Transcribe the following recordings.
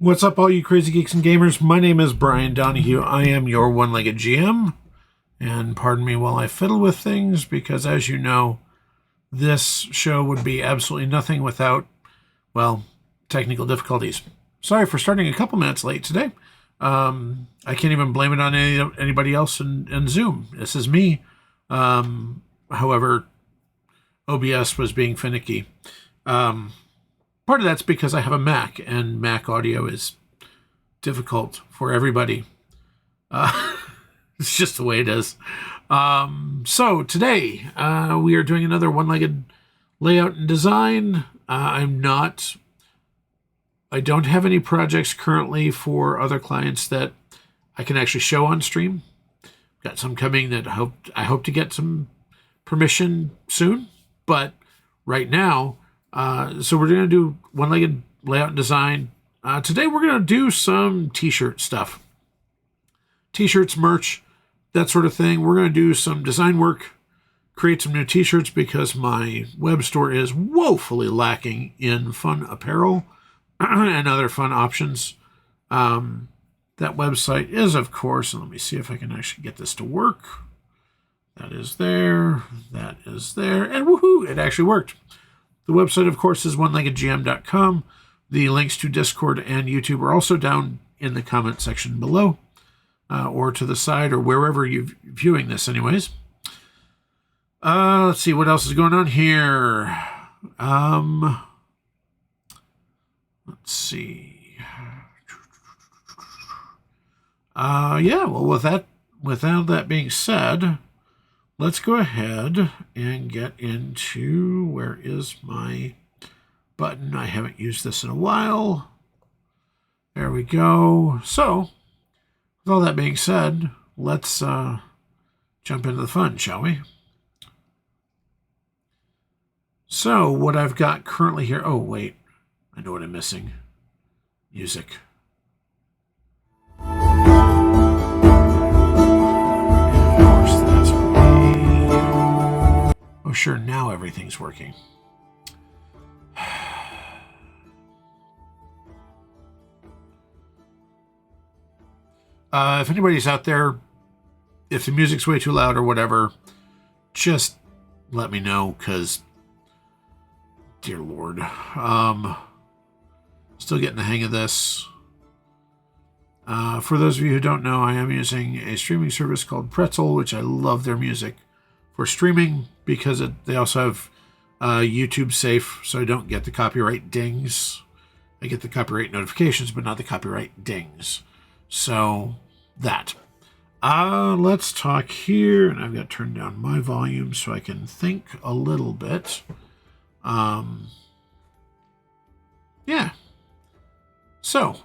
What's up, all you crazy geeks and gamers? My name is Brian Donahue. I am your one-legged GM. And pardon me while I fiddle with things, because as you know, this show would be absolutely nothing without, well, technical difficulties. Sorry for starting a couple minutes late today. I can't even blame it on anybody else in Zoom. This is me. However, OBS was being finicky. Part of that's because I have a Mac, and Mac audio is difficult for everybody. It's just the way it is. So today, we are doing another one-legged layout and design. I don't have any projects currently for other clients that I can actually show on stream. Got some coming that I hope to get some permission soon, but right now, so we're going to do one-legged layout and design. Today we're going to do some t-shirt stuff. T-shirts, merch, that sort of thing. We're going to do some design work, create some new t-shirts because my web store is woefully lacking in fun apparel and other fun options. That website is, of course, and let me see if I can actually get this to work. That is there, and woohoo, it actually worked. The website, of course, is oneleggedgm.com. The links to Discord and YouTube are also down in the comment section below, or to the side, or wherever you're viewing this anyways. Let's see what else is going on here. Let's see. Yeah, well, without that being said, let's go ahead and get into, where is my button? I haven't used this in a while. There we go. So, with all that being said, let's jump into the fun, shall we? So, what I've got currently here, oh, wait, I know what I'm missing. Music. Oh, sure, now everything's working. If anybody's out there, if the music's way too loud or whatever, just let me know, because, dear Lord, still getting the hang of this. For those of you who don't know, I am using a streaming service called Pretzel, which I love their music for streaming because they also have YouTube safe, so I don't get the copyright dings. I get the copyright notifications, but not the copyright dings. So that. Let's talk here, and I've got to turn down my volume so I can think a little bit. Yeah. So,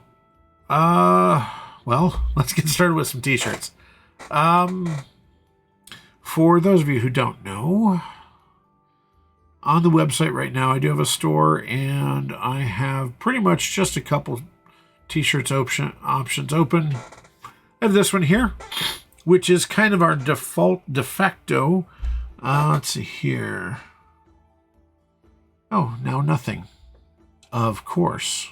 well, let's get started with some t-shirts. For those of you who don't know, on the website right now, I do have a store, and I have pretty much just a couple t-shirts options open. I have this one here, which is kind of our de facto. Let's see here. Oh, now nothing. Of course.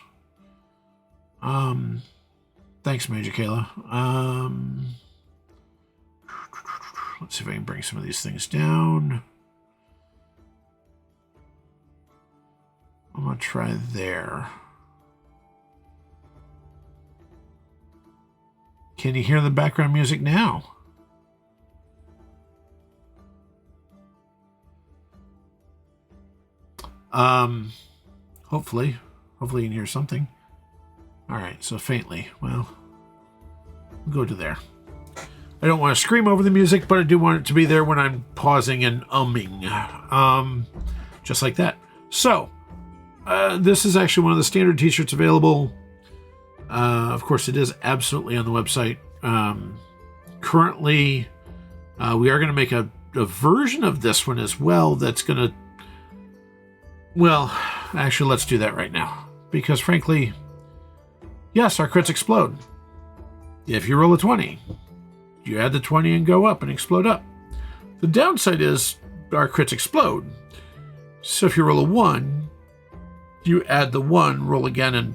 Thanks, Major Kayla. Let's see if I can bring some of these things down. I'm going to try there. Can you hear the background music now? Hopefully you can hear something. All right, so faintly. Well, we'll go to there. I don't want to scream over the music, but I do want it to be there when I'm pausing and umming. Just like that. So, this is actually one of the standard t-shirts available. Of course, it is absolutely on the website. Currently, we are going to make a version of this one as well that's going to... Well, actually, let's do that right now. Because frankly, yes, our crits explode. If you roll a 20, you add the 20 and go up and explode up. The downside is our crits explode. So if you roll a 1, you add the 1, roll again, and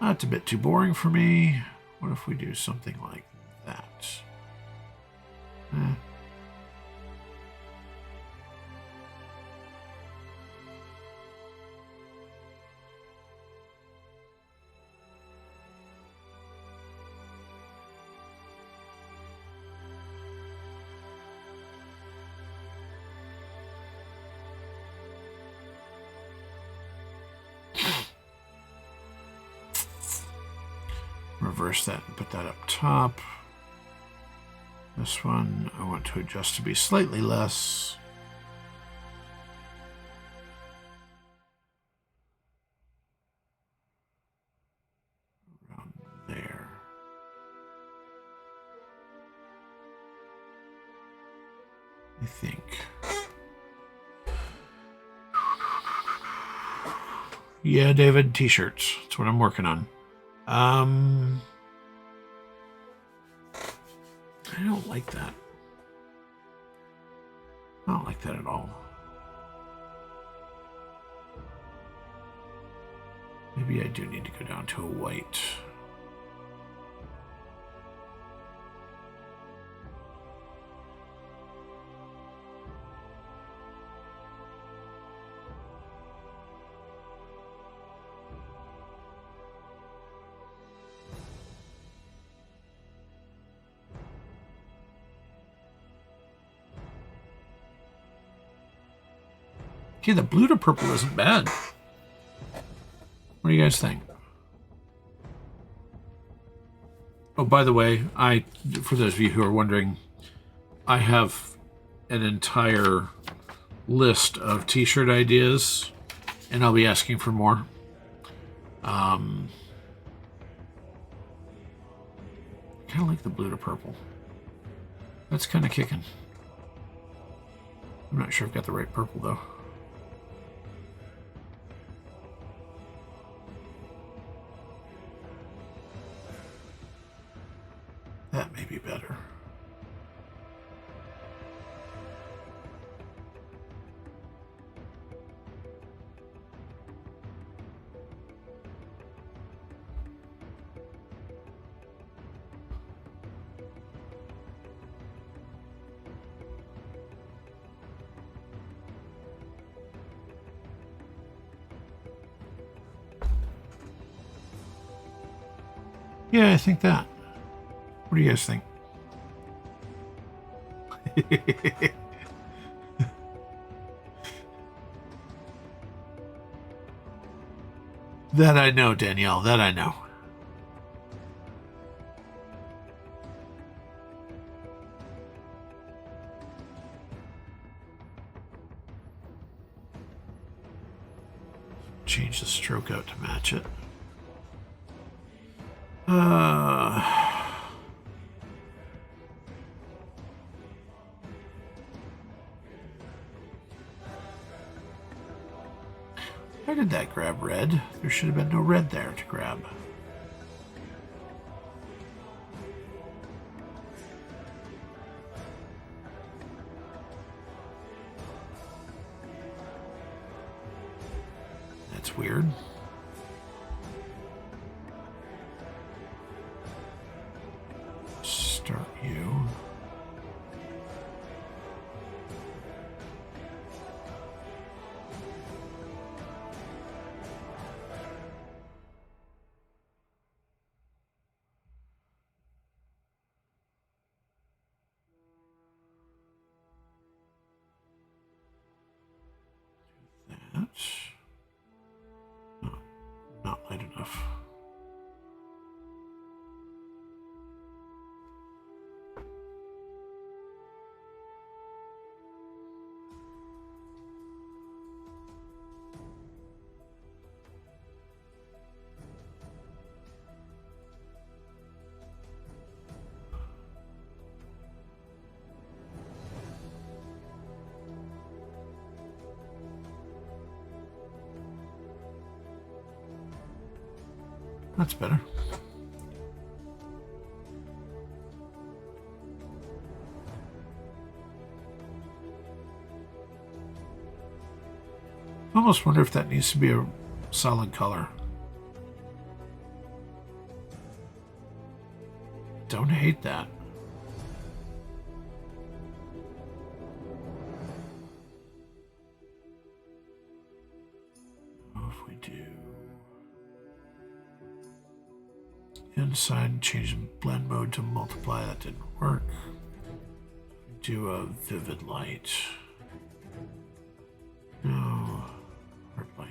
That's a bit too boring for me. What if we do something like that? Reverse that and put that up top. This one I want to adjust to be slightly less. Around there. I think. Yeah, David, t-shirts. That's what I'm working on. I don't like that. I don't like that at all. Maybe I do need to go down to a white. Okay, the blue to purple isn't bad. What do you guys think? Oh, by the way, for those of you who are wondering, I have an entire list of t-shirt ideas, and I'll be asking for more. Kind of like the blue to purple. That's kind of kicking. I'm not sure I've got the right purple, though. That may be better. Yeah, I think that. What do you guys think? That I know, Danielle. That I know. Change the stroke out to match it. Why did that grab red? There should have been no red there to grab. That's weird. Start you. Not light enough. That's better. I almost wonder if that needs to be a solid color. Don't hate that. If we do inside, change blend mode to multiply, that didn't work. Do a vivid light. No, hard light.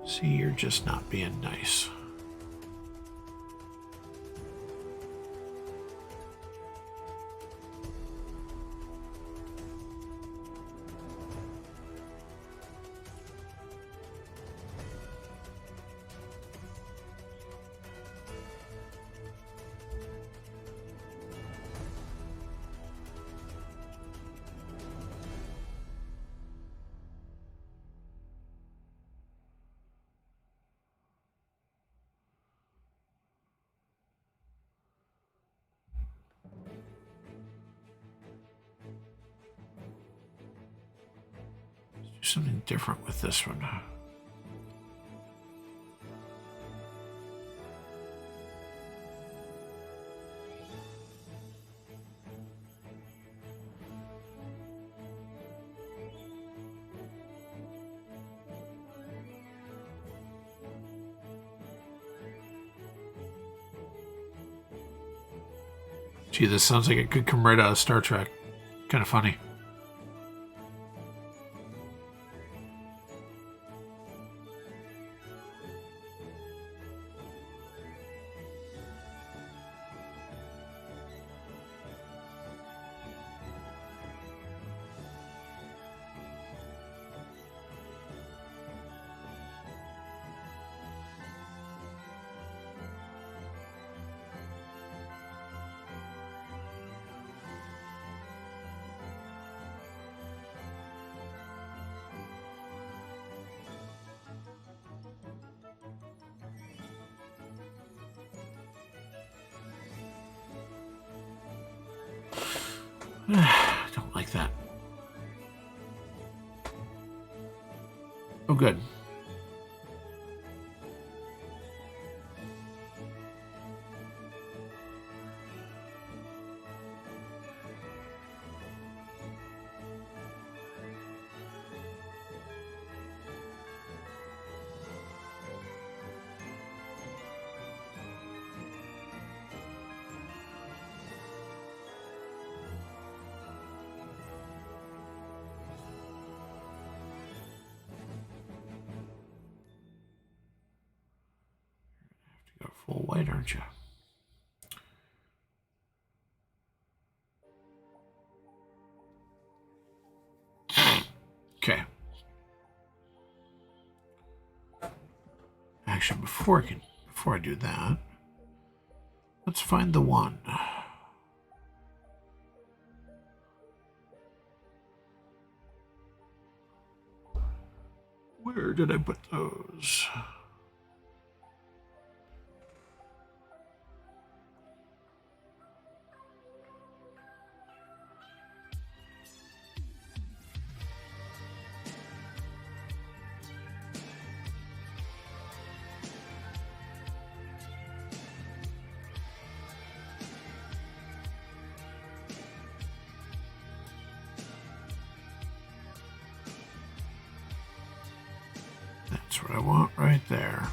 See, you're just not being nice. Do something different with this one. Gee, this sounds like it could come right out of Star Trek. Kind of funny. Don't like that. Oh, good. Full white, aren't you? Okay. Actually, before I do that, let's find the one. Where did I put those? That's what I want right there.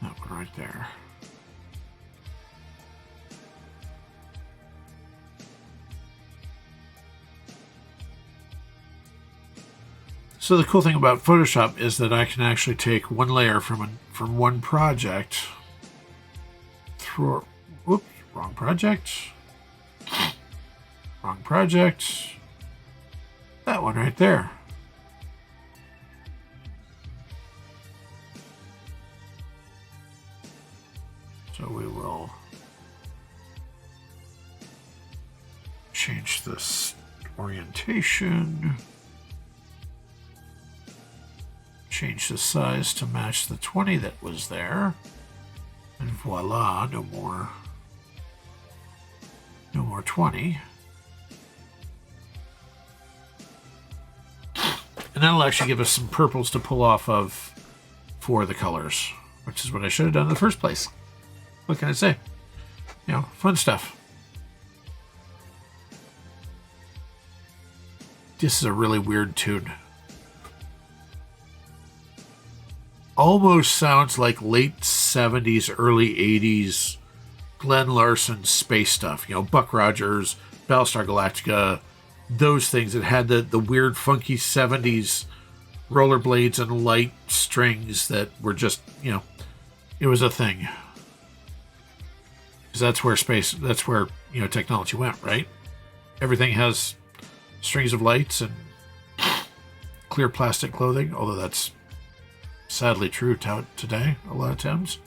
That one right there. So the cool thing about Photoshop is that I can actually take one layer from one project, whoops, wrong project, that one right there. rotation. Change the size to match the 20 that was there. And voila, no more 20. And that'll actually give us some purples to pull off of for the colors, which is what I should have done in the first place. What can I say? You know, fun stuff. This is a really weird tune. Almost sounds like late 70s, early 80s Glenn Larson space stuff. You know, Buck Rogers, Battlestar Galactica, those things that had the weird, funky 70s rollerblades and light strings that were just, you know, it was a thing. Because that's where, you know, technology went, right? Everything has strings of lights and clear plastic clothing, although that's sadly true today a lot of times.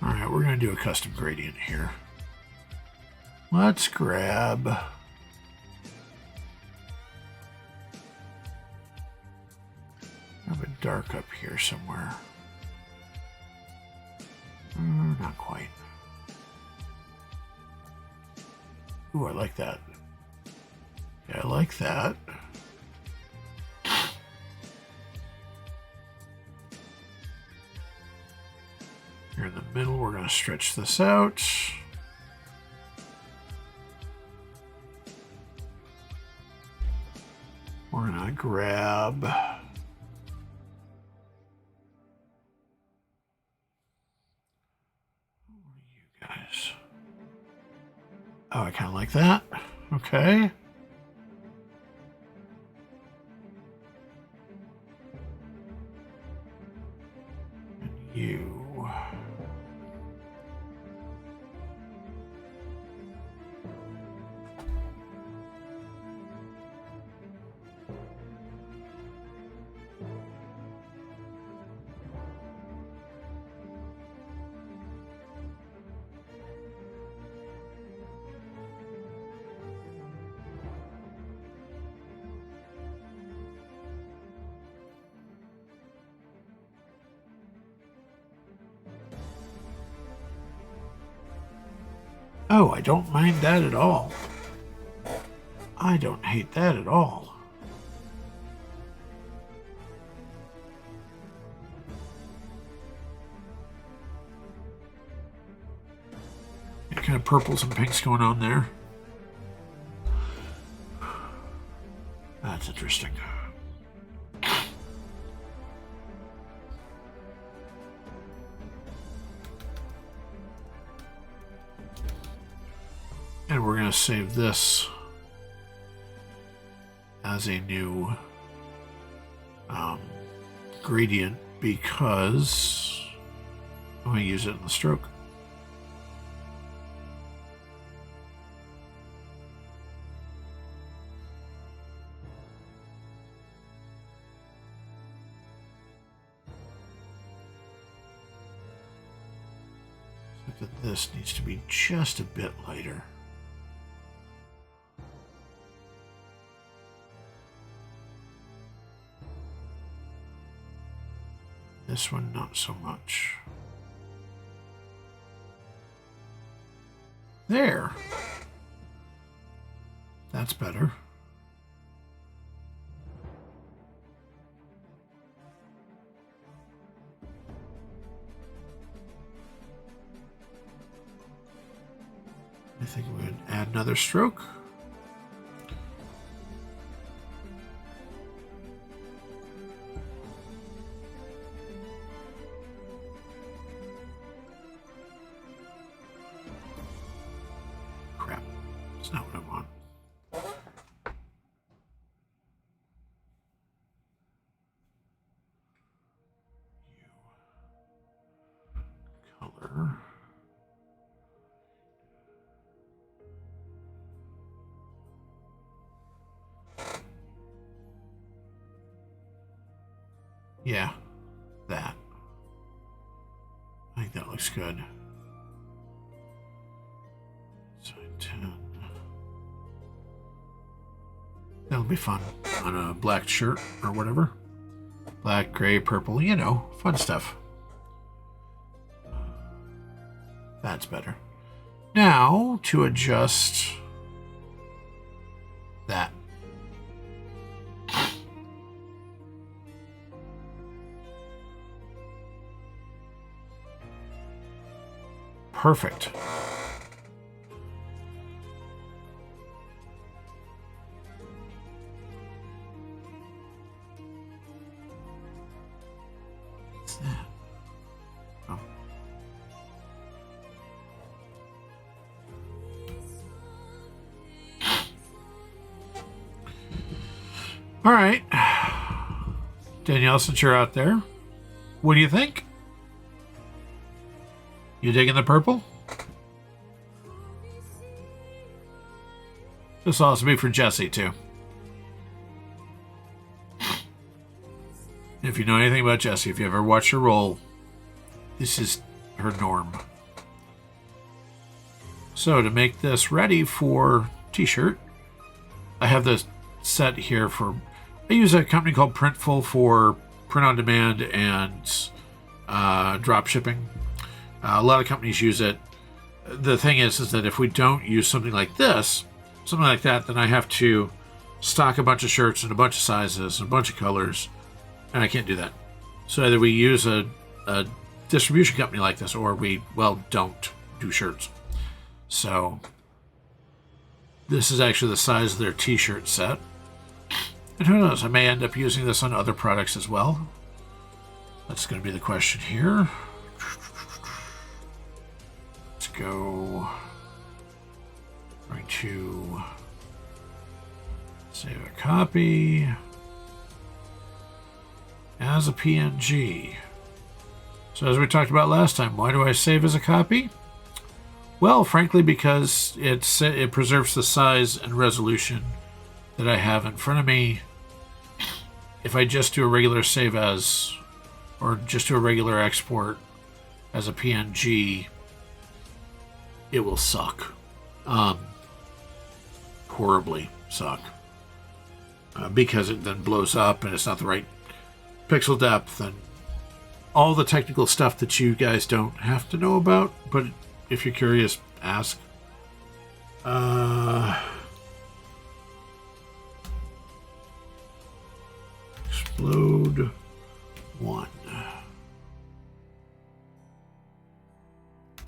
All right, we're going to do a custom gradient here. Let's grab a dark up here somewhere. Not quite. Ooh, I like that. Yeah, I like that. Here in the middle, we're going to stretch this out. We're going to grab guys. Oh, I kind of like that. Okay. And you. Oh, I don't mind that at all. I don't hate that at all. Kind of purples and pinks going on there. That's interesting. And we're going to save this as a new gradient because I'm going to use it in the stroke. Except that this needs to be just a bit lighter. This one, not so much. There. That's better. I think we would add another stroke. Crap. That's not what I want. Color. Yeah, that. I think that looks good. Side 10. That'll be fun on a black shirt or whatever. Black, gray, purple, you know, fun stuff. That's better. Now, to adjust that. Perfect. What's that? Oh. All right. Danielle, since you're out there, what do you think? You digging the purple? This will also be for Jessie, too. If you know anything about Jessie, if you ever watched her roll, this is her norm. So to make this ready for t-shirt, I have this set here for... I use a company called Printful for print on demand and drop shipping. A lot of companies use it. The thing is that if we don't use something like this, something like that, then I have to stock a bunch of shirts in a bunch of sizes and a bunch of colors, and I can't do that. So either we use a distribution company like this, or we, well, don't do shirts. So this is actually the size of their t-shirt set. And who knows, I may end up using this on other products as well. That's going to be the question here. Let's go. Going to save a copy as a PNG. So as we talked about last time, why do I save as a copy? Well, frankly, because it preserves the size and resolution that I have in front of me. If I just do a regular save as, or just do a regular export as a PNG, it will suck. Horribly suck. Because it then blows up and it's not the right pixel depth and all the technical stuff that you guys don't have to know about, but if you're curious, ask. Explode 1.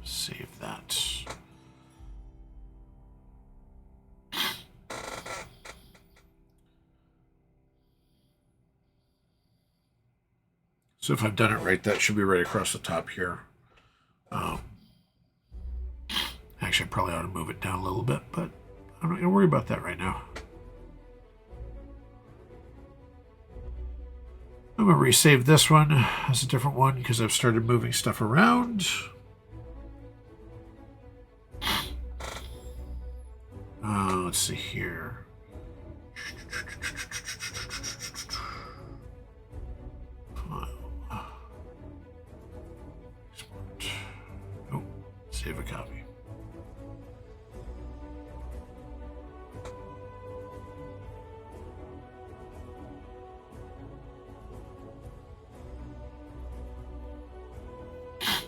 Save that. So if I've done it right, that should be right across the top here. Actually, I probably ought to move it down a little bit, but I'm not going to worry about that right now. I'm going to resave this one as a different one because I've started moving stuff around. Let's see here. Oh, save a copy.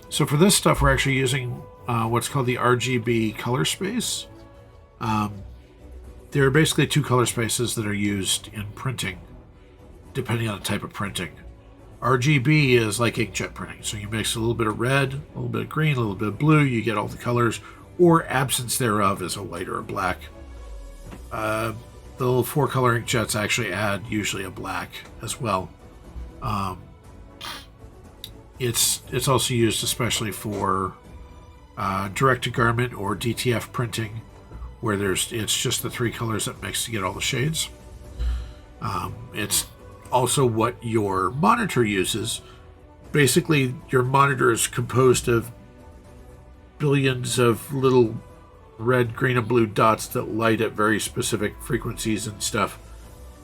So for this stuff, we're actually using what's called the RGB color space. There are basically two color spaces that are used in printing, depending on the type of printing. RGB is like inkjet printing. So you mix a little bit of red, a little bit of green, a little bit of blue, you get all the colors, or absence thereof is a white or a black. The little 4-color inkjets actually add usually a black as well. It's also used especially for direct-to-garment or DTF printing, where it's just the 3 colors that mix to get all the shades. It's also what your monitor uses. Basically, your monitor is composed of billions of little red, green, and blue dots that light at very specific frequencies and stuff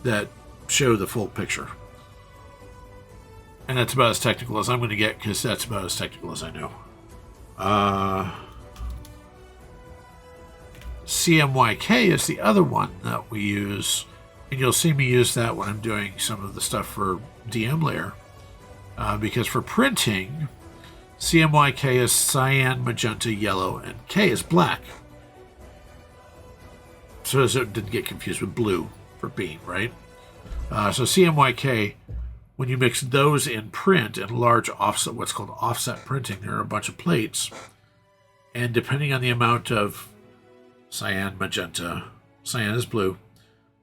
that show the full picture. And that's about as technical as I'm going to get, because that's about as technical as I know. CMYK is the other one that we use, and you'll see me use that when I'm doing some of the stuff for DM Layer. Because for printing, CMYK is cyan, magenta, yellow, and K is black. So as it didn't get confused with blue for beam, right? So CMYK, when you mix those in print in large offset, what's called offset printing, there are a bunch of plates. And depending on the amount of cyan, magenta, cyan is blue,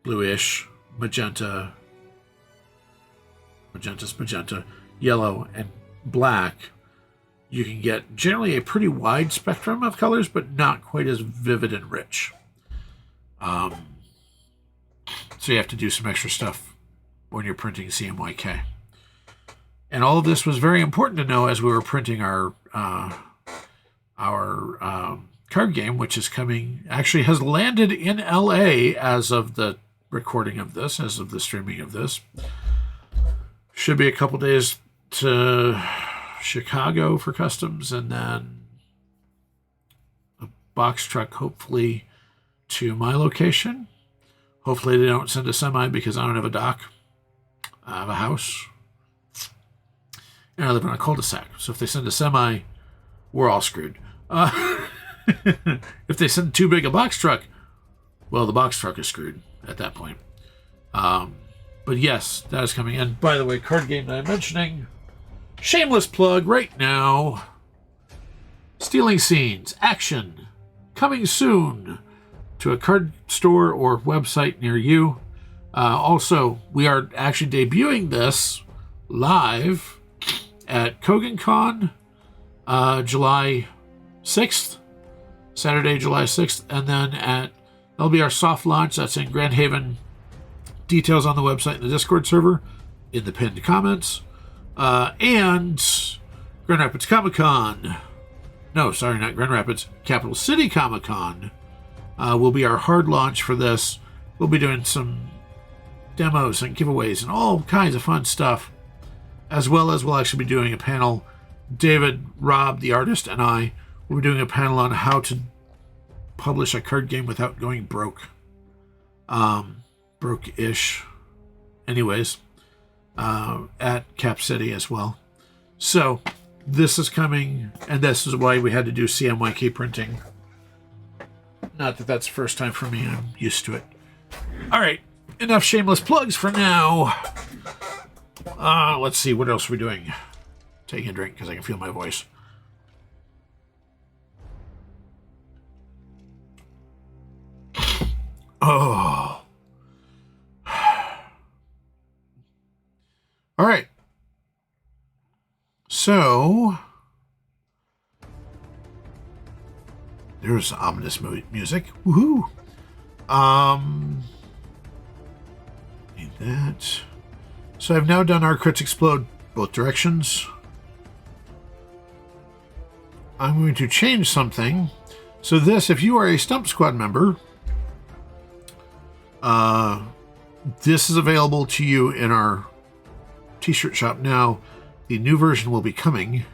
bluish, magenta, magenta's magenta, yellow, and black, you can get generally a pretty wide spectrum of colors, but not quite as vivid and rich. So you have to do some extra stuff when you're printing CMYK. And all of this was very important to know as we were printing our card game, which is coming, actually has landed in LA as of the recording of this, as of the streaming of this. Should be a couple days to Chicago for customs, and then a box truck hopefully to my location. Hopefully they don't send a semi because I don't have a dock. I have a house. And I live in a cul-de-sac. So if they send a semi, we're all screwed. If they send too big a box truck, well, the box truck is screwed at that point. But yes, that is coming. And by the way, card game that I'm mentioning, shameless plug right now. Stealing Scenes, action, coming soon to a card store or website near you. Also, we are actually debuting this live at KoganCon, July 6th, Saturday, July 6th, and then that'll be our soft launch. That's in Grand Haven. Details on the website and the Discord server in the pinned comments. And Grand Rapids Comic-Con. No, sorry, not Grand Rapids. Capital City Comic-Con will be our hard launch for this. We'll be doing some demos and giveaways and all kinds of fun stuff, as well as we'll actually be doing a panel. David, Rob, the artist, and I will be doing a panel on how to publish a card game without going broke. Broke-ish. Anyways, at Cap City as well. So this is coming, and this is why we had to do CMYK printing. Not that that's the first time for me. I'm used to it. All right, enough shameless plugs for now. Let's see, what else are we doing? Taking a drink because I can feel my voice. Oh. All right. So there's ominous music. Woohoo. Need that. So I've now done our Crits Explode both directions. I'm going to change something. So this, if you are a Stump Squad member, this is available to you in our t-shirt shop now. The new version will be coming.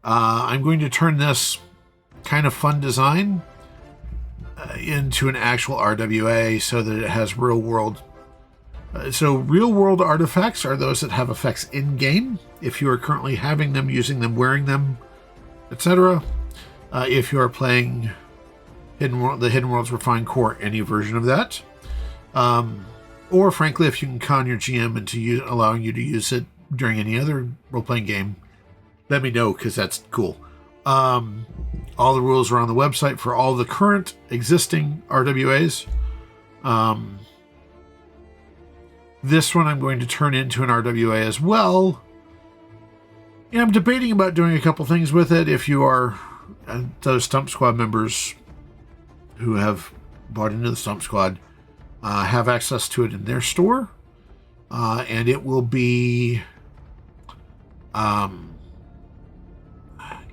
I'm going to turn this kind of fun design into an actual RWA so that it has real world. So real world artifacts are those that have effects in game. If you are currently having them, using them, wearing them, etc. If you are playing the Hidden Worlds Refined Core, any version of that. Or frankly, if you can con your GM into allowing you to use it during any other role-playing game, let me know, because that's cool. All the rules are on the website for all the current existing RWAs. This one I'm going to turn into an RWA as well. And I'm debating about doing a couple things with it. If you are those Stump Squad members who have bought into the Stump Squad, have access to it in their store. And it will be...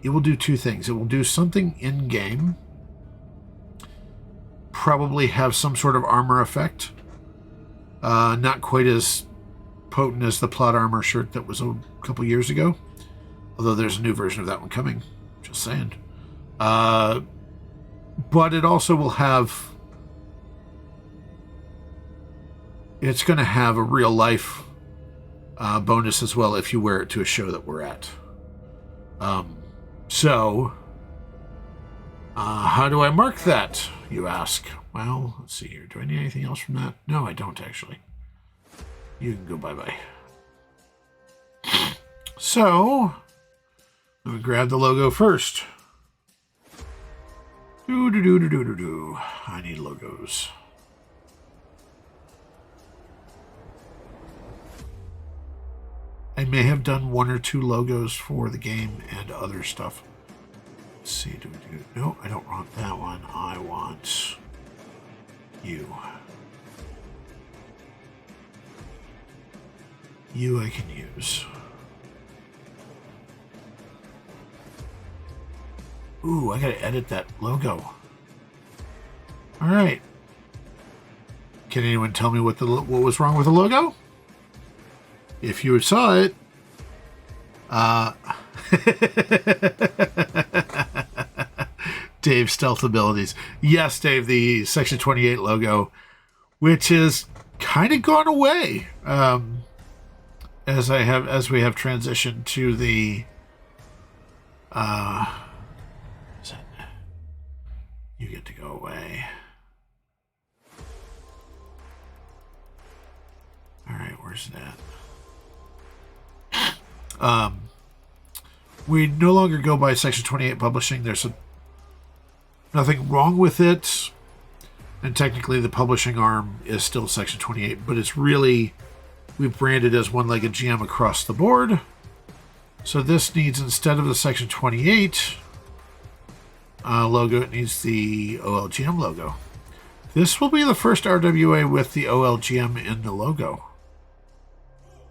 it will do two things. It will do something in-game. Probably have some sort of armor effect. Not quite as potent as the plot armor shirt that was a couple years ago. Although there's a new version of that one coming. Just saying. But it also will have... It's going to have a real life bonus as well if you wear it to a show that we're at. So, how do I mark that, you ask? Well, let's see here. Do I need anything else from that? No, I don't actually. You can go bye-bye. So, I'm going to grab the logo first. I need logos. I may have done 1 or 2 logos for the game and other stuff. Let's see, no, I don't want that one. I want you. You I can use. Ooh, I gotta edit that logo. Alright. Can anyone tell me what was wrong with the logo? If you saw it, Dave's stealth abilities. Yes, Dave, the Section 28 logo, which is kind of gone away as we have transitioned to the you get to go away. All right, where's that? We no longer go by Section 28 publishing. There's nothing wrong with it, and technically the publishing arm is still Section 28, but it's really, we've branded as one-legged GM across the board. So this needs, instead of the Section 28 logo, it needs the OLGM logo. This will be the first RWA with the OLGM in the logo.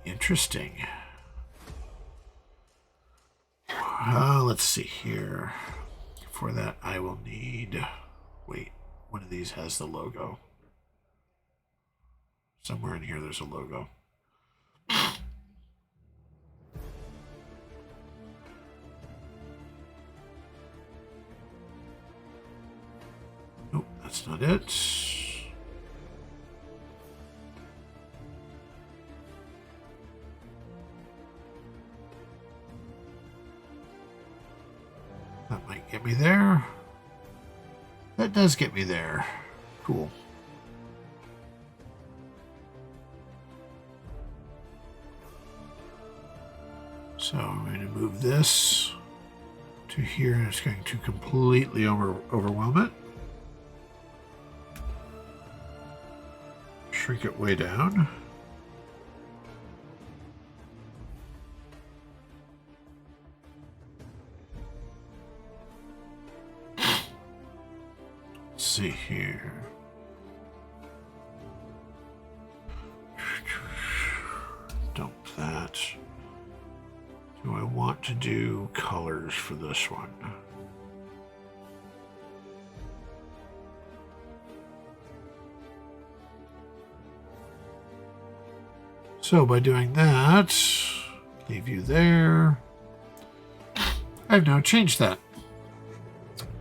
Interesting. Let's see here. For that, I will need... Wait, one of these has the logo. Somewhere in here, there's a logo. Nope, that's not it. That might get me there. That does get me there. Cool. So I'm going to move this to here, and it's going to completely overwhelm it. Shrink it way down. See here. Dump that. Do I want to do colors for this one? So by doing that, leave you there. I've now changed that,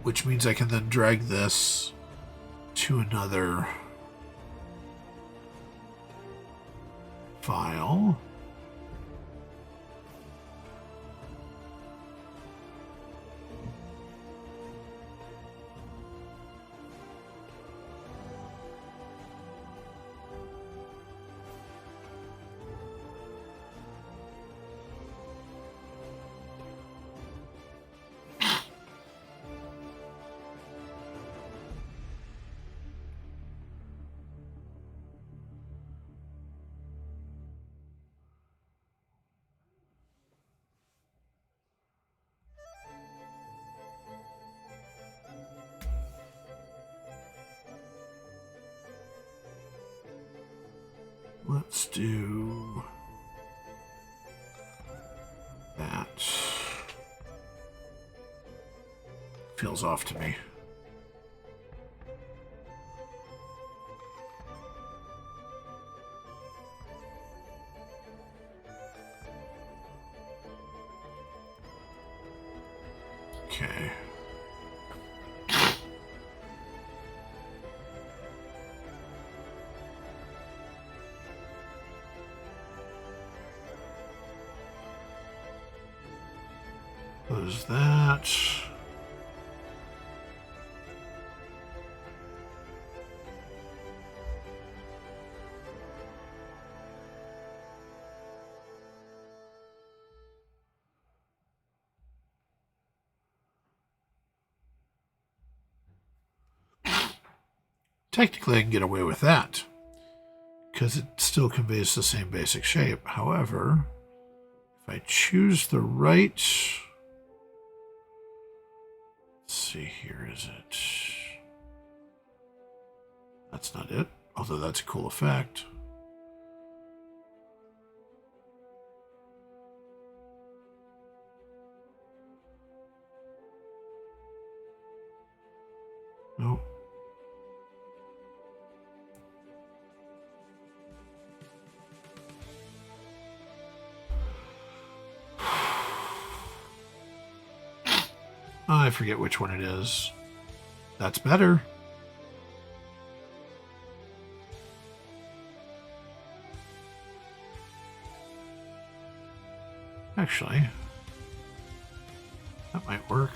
which means I can then drag this to another file. Let's do that. Feels off to me. Okay. Close that. Technically, I can get away with that because it still conveys the same basic shape. However, if I choose the right... Let's see, here is it. That's not it, although that's a cool effect. Nope. I forget which one it is. That's better. Actually, that might work.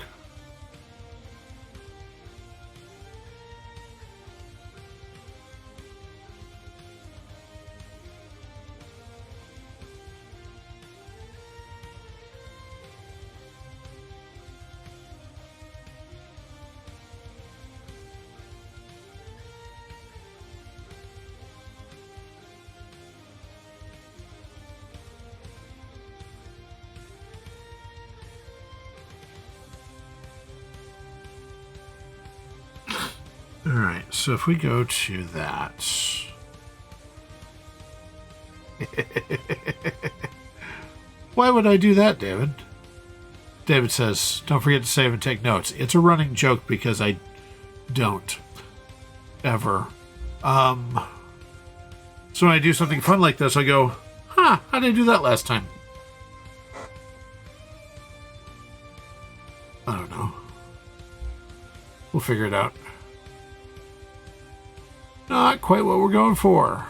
All right, so if we go to that... Why would I do that, David? David says, don't forget to save and take notes. It's a running joke because I don't. Ever. So when I do something fun like this, I go, how did I do that last time? I don't know. We'll figure it out. Not quite what we're going for.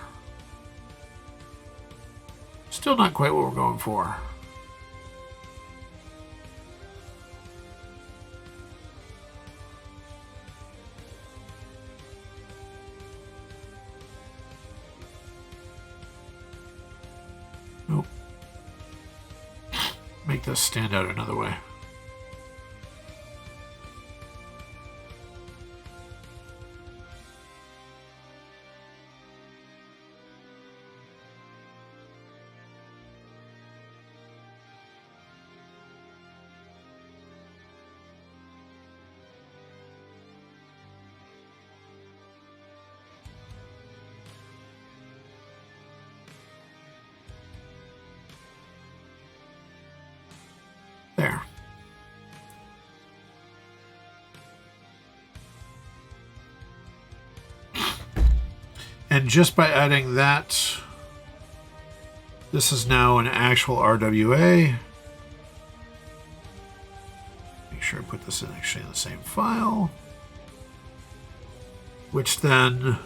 Still not quite what we're going for. Nope. Make this stand out another way. There. And just by adding that, this is now an actual RWA. Make sure I put this in actually in the same file, which then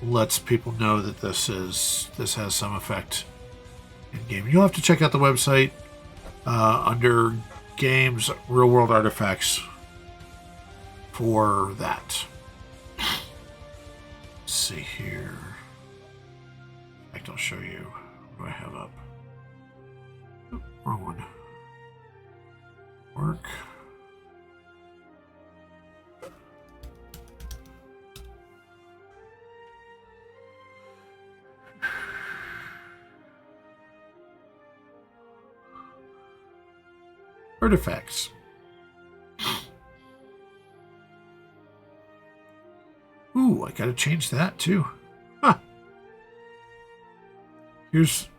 lets people know that this has some effect in game. You'll have to check out the website under games, real world artifacts for that. Let's see here. In fact, I'll show you what I have up. Oh, wrong one. Work. Artifacts. Ooh, I gotta change that too. Huh. This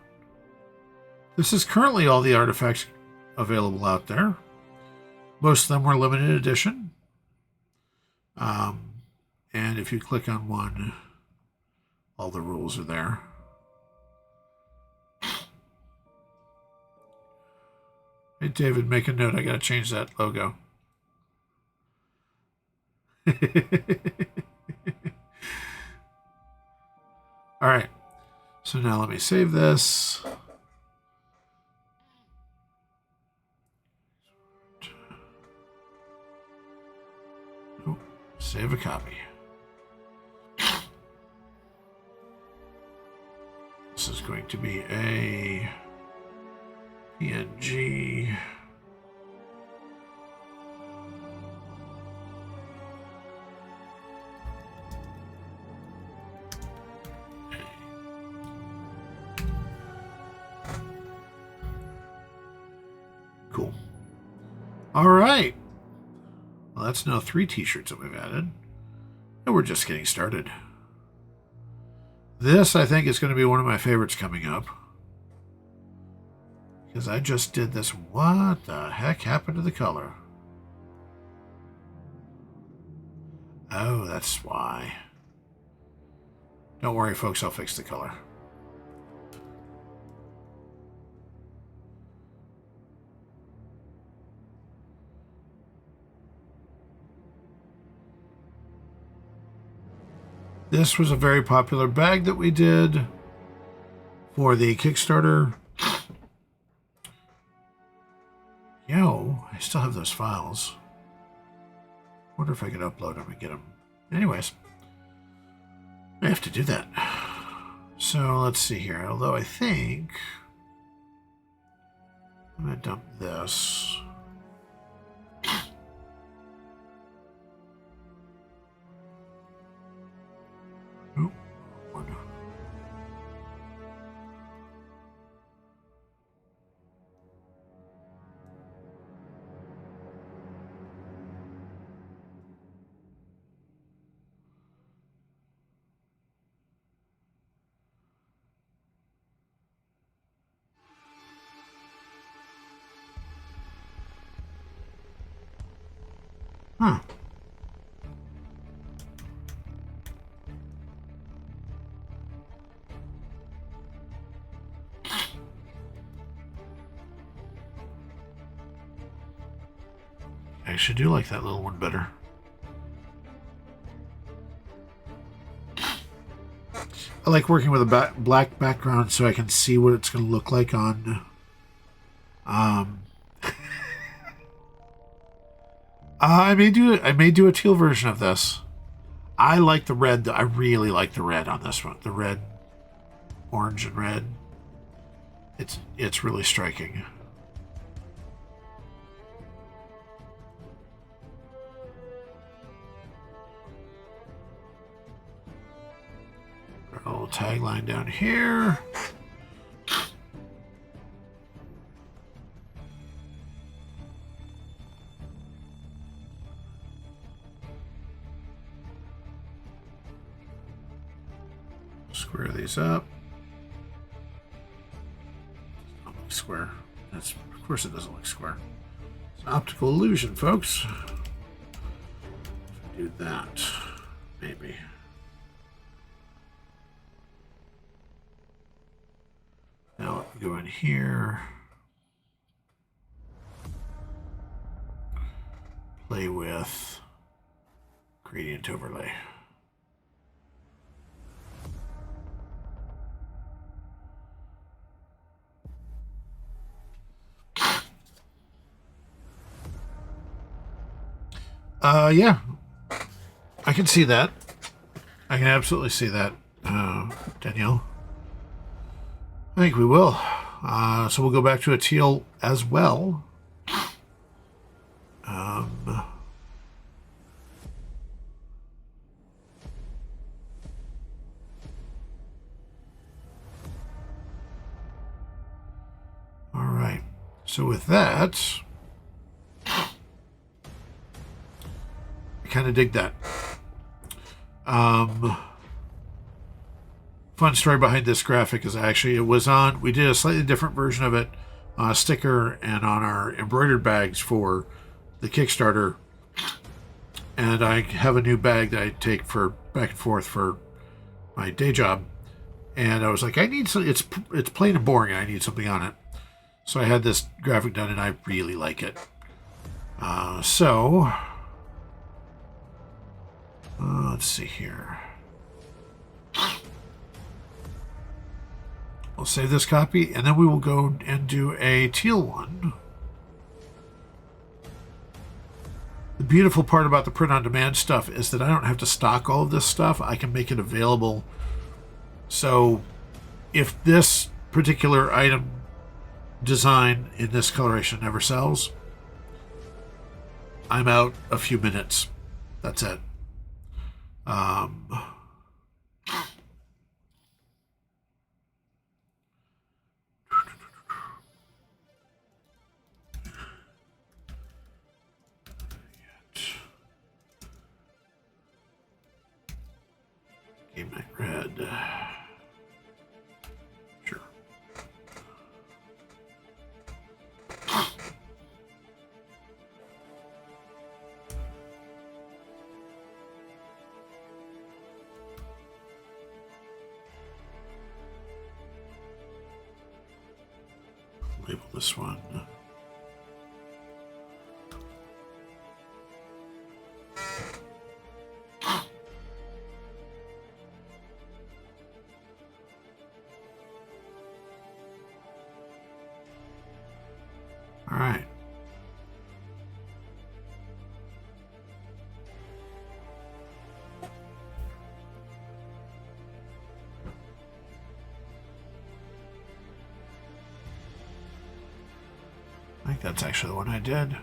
is currently all the artifacts available out there. Most of them were limited edition. And if you click on one, all the rules are there. Hey, David, make a note. I got to change that logo. All right. So now let me save this. Oh, save a copy. This is going to be a PNG. Cool. All right. Well, that's now 3 t-shirts that we've added. And we're just getting started. This, I think, is going to be one of my favorites coming up. Because I just did this. What the heck happened to the color? Oh, that's why. Don't worry, folks. I'll fix the color. This was a very popular bag that we did for the Kickstarter. Yo, I still have those files. Wonder if I could upload them and get them. Anyways, I have to do that. So let's see here. Although I think I'm going to dump this. Oop, one. Huh. I actually do like that little one better. I like working with a black background so I can see what it's going to look like on I may do a teal version of this. I like the red. I really like the red on this one. The red, orange, and red. It's really striking. Got a little tagline down here. Square these up. Doesn't look square. Of course it doesn't look square. It's an optical illusion, folks. Do that, maybe. Now let me go in here. Play with gradient overlay. Yeah, I can see that. I can absolutely see that, Danielle. I think we will. So we'll go back to a teal as well. All right. So with that, I kind of dig that. Fun story behind this graphic is actually we did a slightly different version of it on a sticker and on our embroidered bags for the Kickstarter. And I have a new bag that I take for back and forth for my day job. And I was like, I need some, it's plain and boring and I need something on it. So I had this graphic done, and I really like it. So let's see here. We'll save this copy, and then we will go and do a teal one. The beautiful part about the print-on-demand stuff is that I don't have to stock all of this stuff. I can make it available. So if this particular item design in this coloration never sells, I'm out a few minutes. That's it. Game Night Red. Sure. Label this one. All right. I think that's actually the one I did.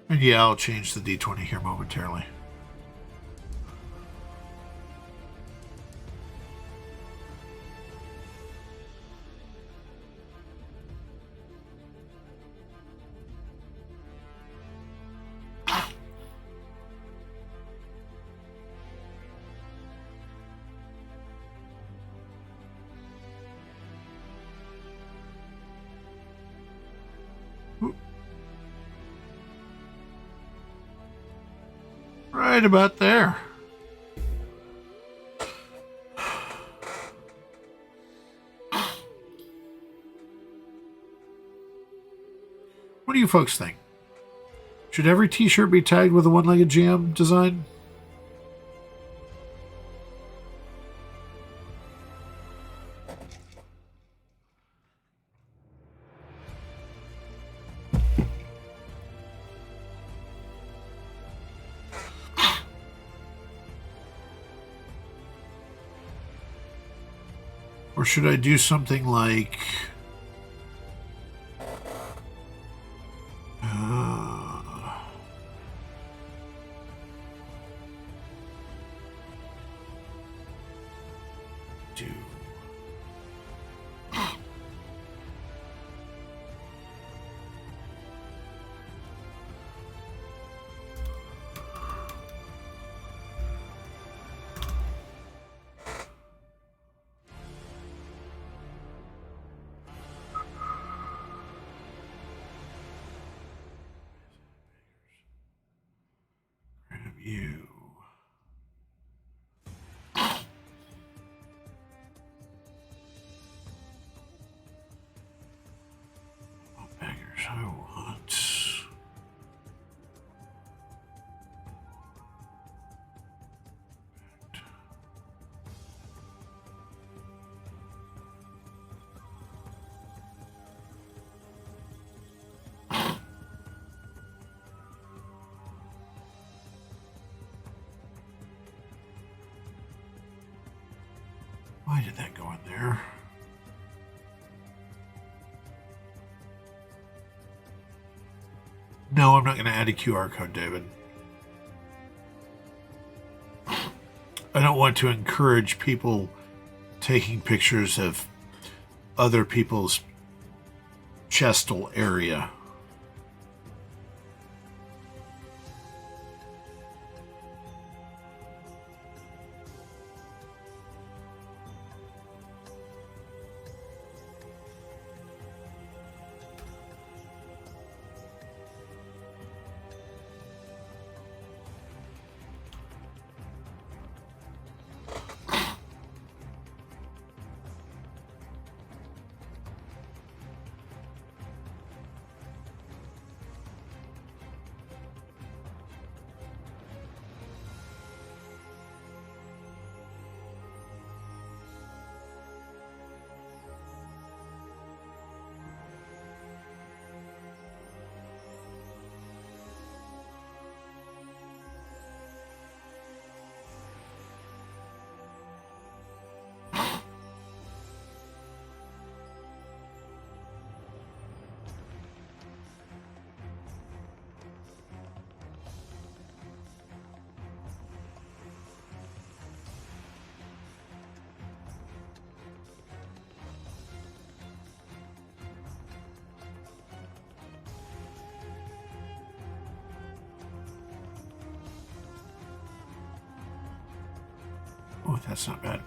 And yeah, I'll change the D20 here momentarily. Right about there. What do you folks think? Should every t-shirt be tagged with a one-legged jam design? Or should I do something like... you. Oh, beggars, I want... Why did that go in there? No, I'm not going to add a QR code, David. I don't want to encourage people taking pictures of other people's chestal area. Oh, that's not bad.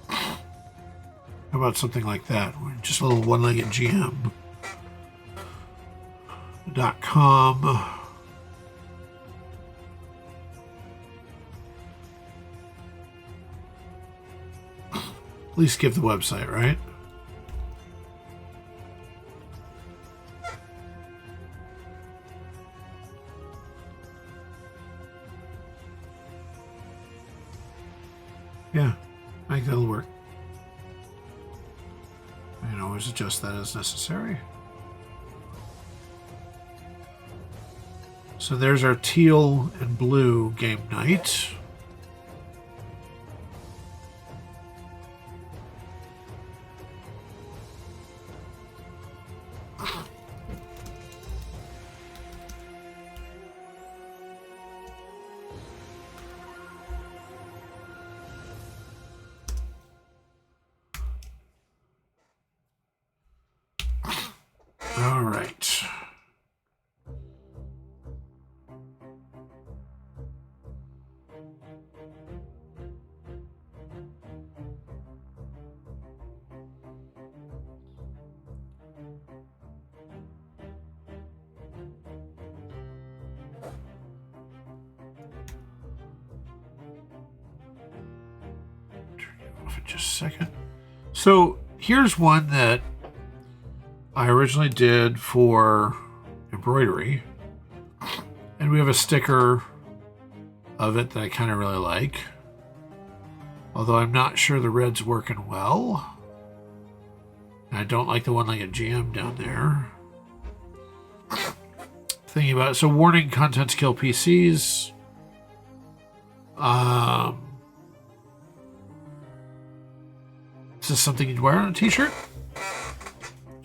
How about something like that? Just a little one-legged GM.com. At least give the website, right? Yeah, I think that'll work. I can always adjust that as necessary. So there's our teal and blue game night. All right. Turn you off in just a second. So here's one that I originally did for embroidery, and we have a sticker of it that I kind of really like, although I'm not sure the red's working well. And I don't like the one-legged GM down there. Thinking about it, so warning: contents kill PCs. Is this something you'd wear on a t-shirt?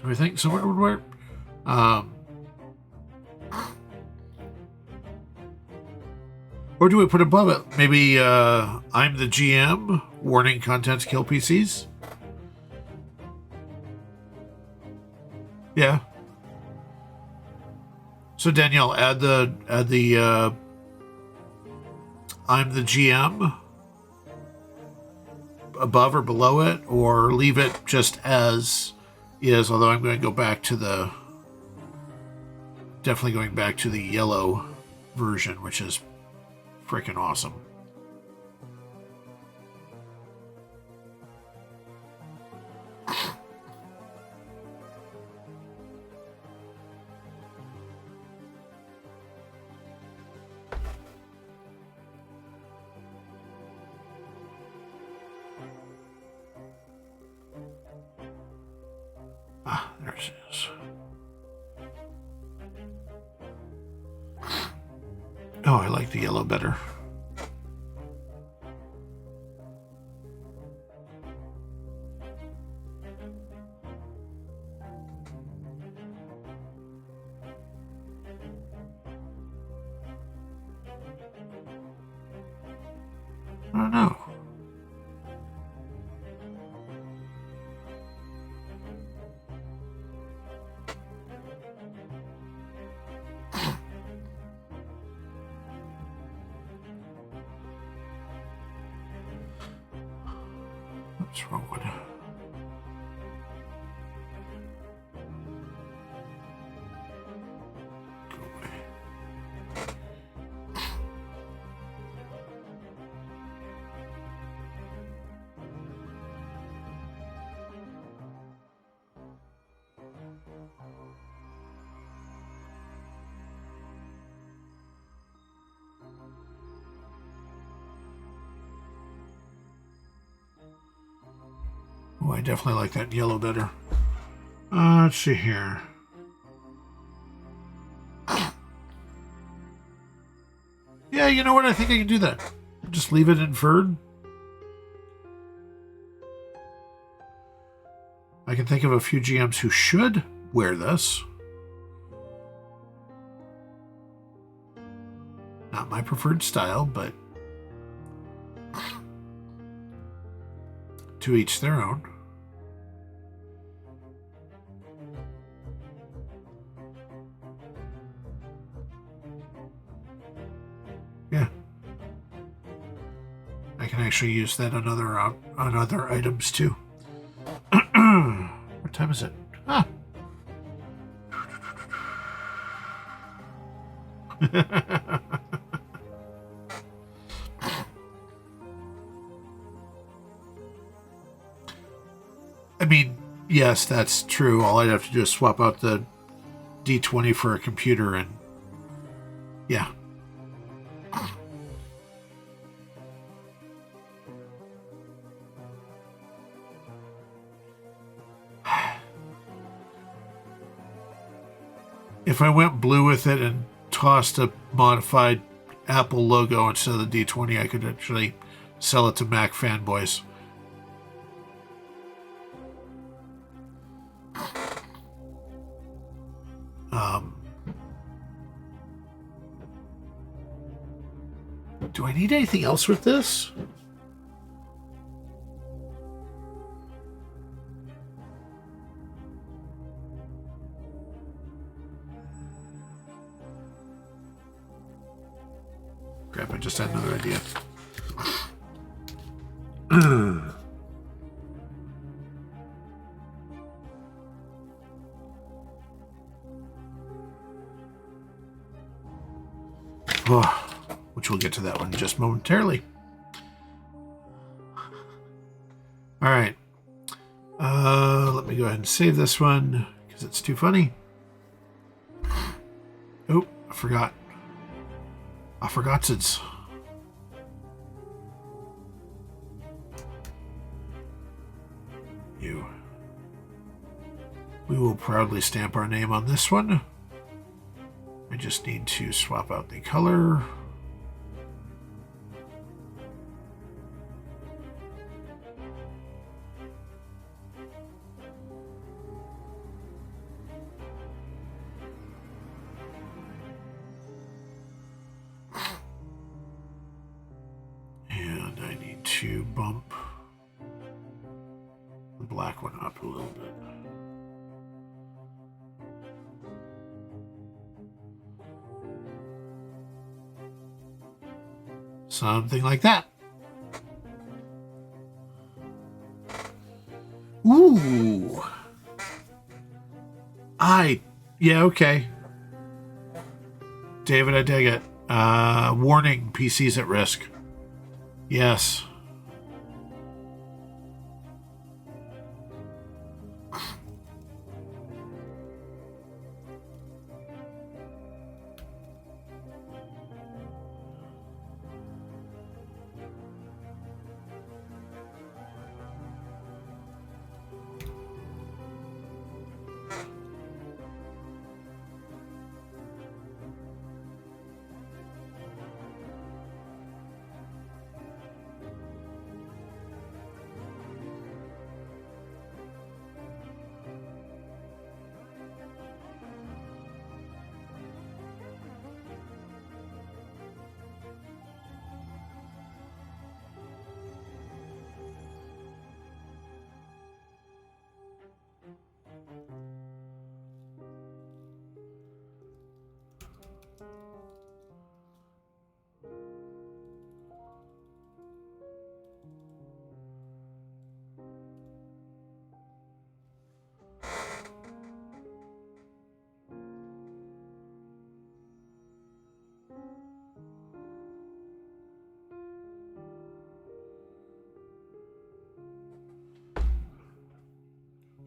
Do we think someone would wear it? Or do we put above it? Maybe I'm the GM, warning: contents kill PCs? Yeah. So Danielle, add the I'm the GM above or below it, or leave it just as is, although I'm going to go back to definitely going back to the yellow version, which is freaking awesome. Ah, there it is. Oh, I like the yellow better. I don't know. What's wrong with it? Go away. Oh, I definitely like that yellow better. Let's see here. Yeah, you know what? I think I can do that. Just leave it inferred. I can think of a few GMs who should wear this. Not my preferred style, but to each their own. can actually use that on other items too. What time is it? Ah. I mean, yes, that's true. All I'd have to do is swap out the D20 for a computer, and yeah. If I went blue with it and tossed a modified Apple logo instead of the D20, I could actually sell it to Mac fanboys. Do I need anything else with this? Crap, I just had another idea. Oh, which we'll get to that one just momentarily. All right. Let me go ahead and save this one because it's too funny. Oh, I forgot. I forgot it's. You. We will proudly stamp our name on this one. I just need to swap out the color. And I need to bump the black one up a little bit. Something like that. Ooh. Yeah, okay. David, I dig it. Warning, PC's at risk. Yes.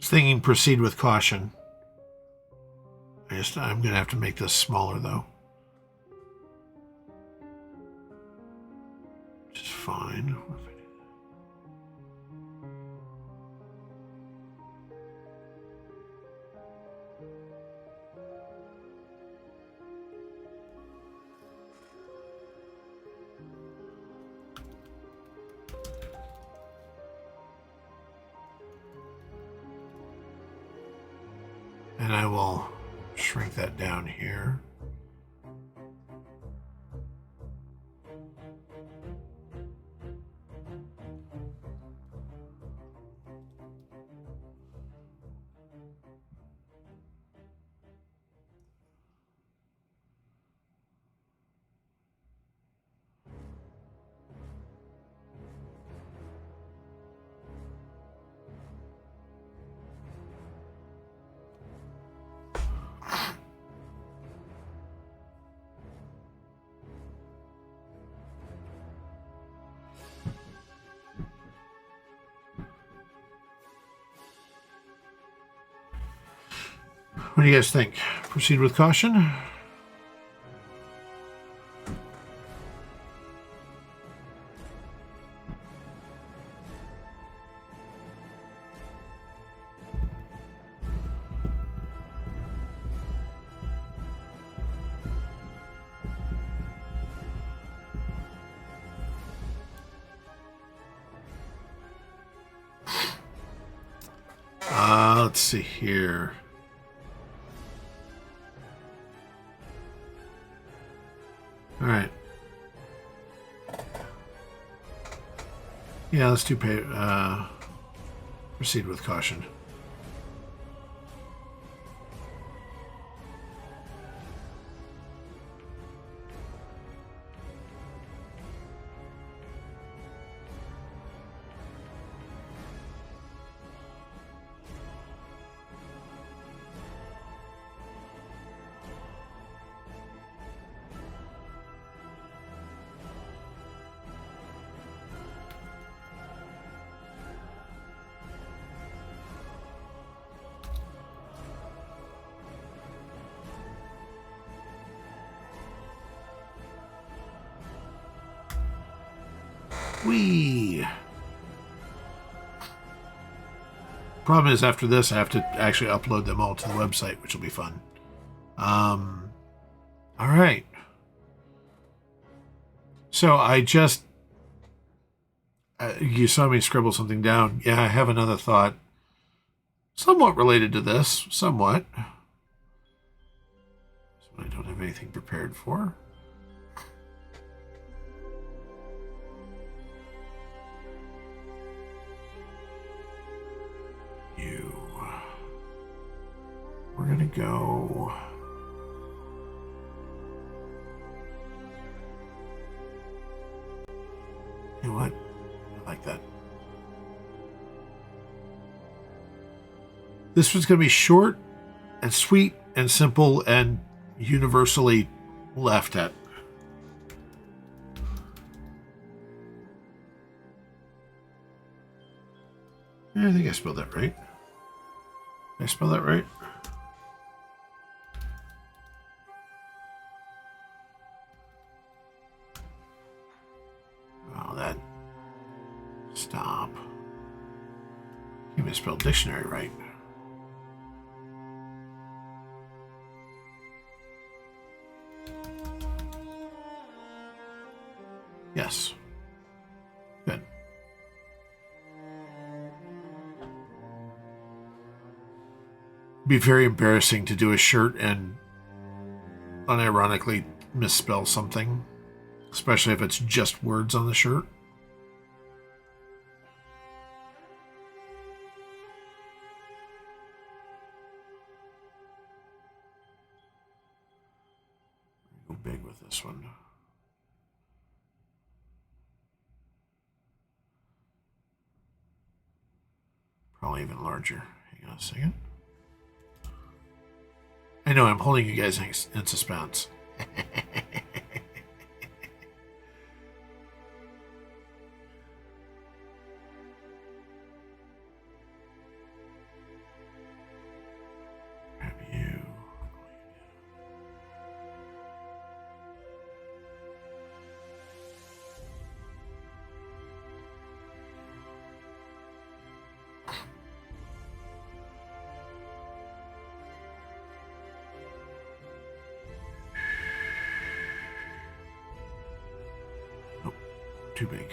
Thinking proceed with caution. I'm going to have to make this smaller though. Which is fine. And I will shrink that down here. What do you guys think? Proceed with caution? Let's see here. All right. Yeah, let's do proceed with caution. Whee! Problem is, after this, I have to actually upload them all to the website, which will be fun. All right. So I just... you saw me scribble something down. Yeah, I have another thought. Somewhat related to this. Somewhat. So I don't have anything prepared for. We're going to go... You know what? I like that. This one's going to be short and sweet and simple and universally laughed at. Yeah, I think I spelled that right. Did I spell that right? Oh, that... Stop. You misspelled dictionary right. Yes. Good. It'd be very embarrassing to do a shirt and unironically misspell something, especially if it's just words on the shirt. Go big with this one. Probably even larger. Hang on a second. I know I'm holding you guys in suspense. Grab you. Too big.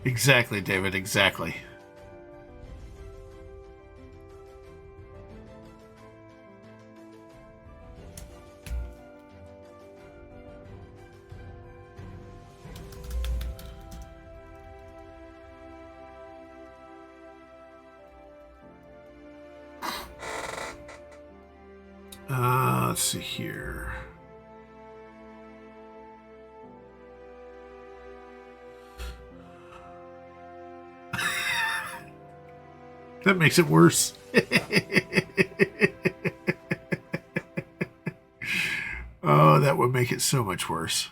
Exactly, David, exactly. Let's see here. That makes it worse. Oh, that would make it so much worse.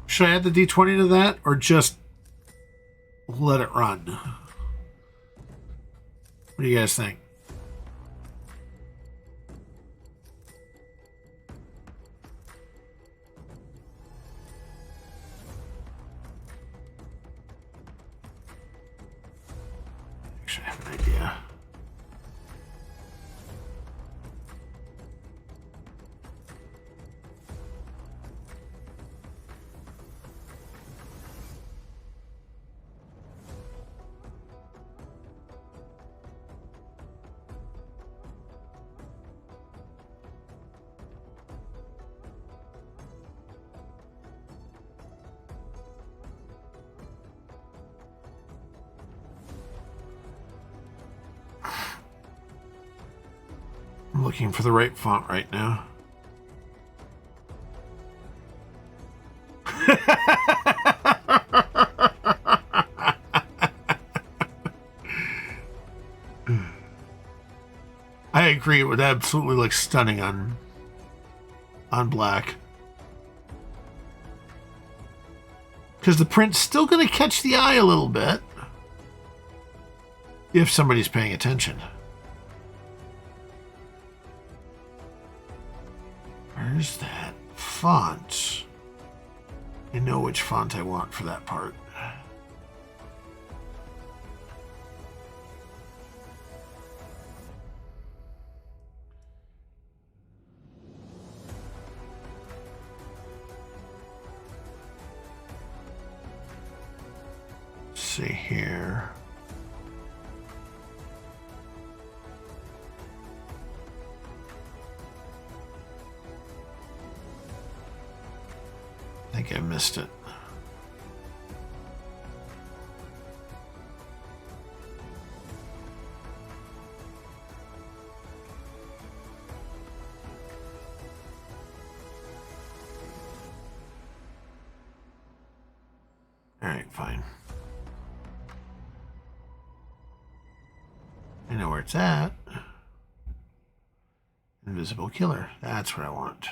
Should I add the D20 to that or just let it run? What do you guys think? Actually, I have an idea. I'm looking for the right font right now. I agree. It would absolutely look stunning on black. Because the print's still going to catch the eye a little bit. If somebody's paying attention. Where's that font? I know which font I want for that part. Let's see here. I think I missed it. All right, fine. I know where it's at. Invisible Killer. That's what I want.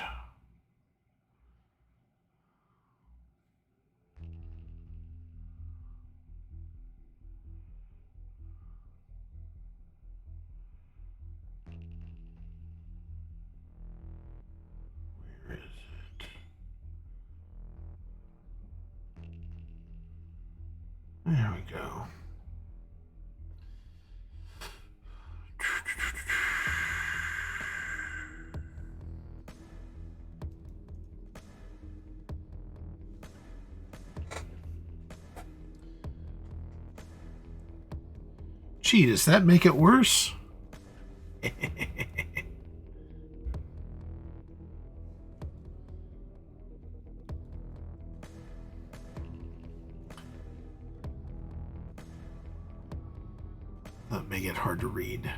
Where is it? There we go. Gee, does that make it worse? That may get hard to read.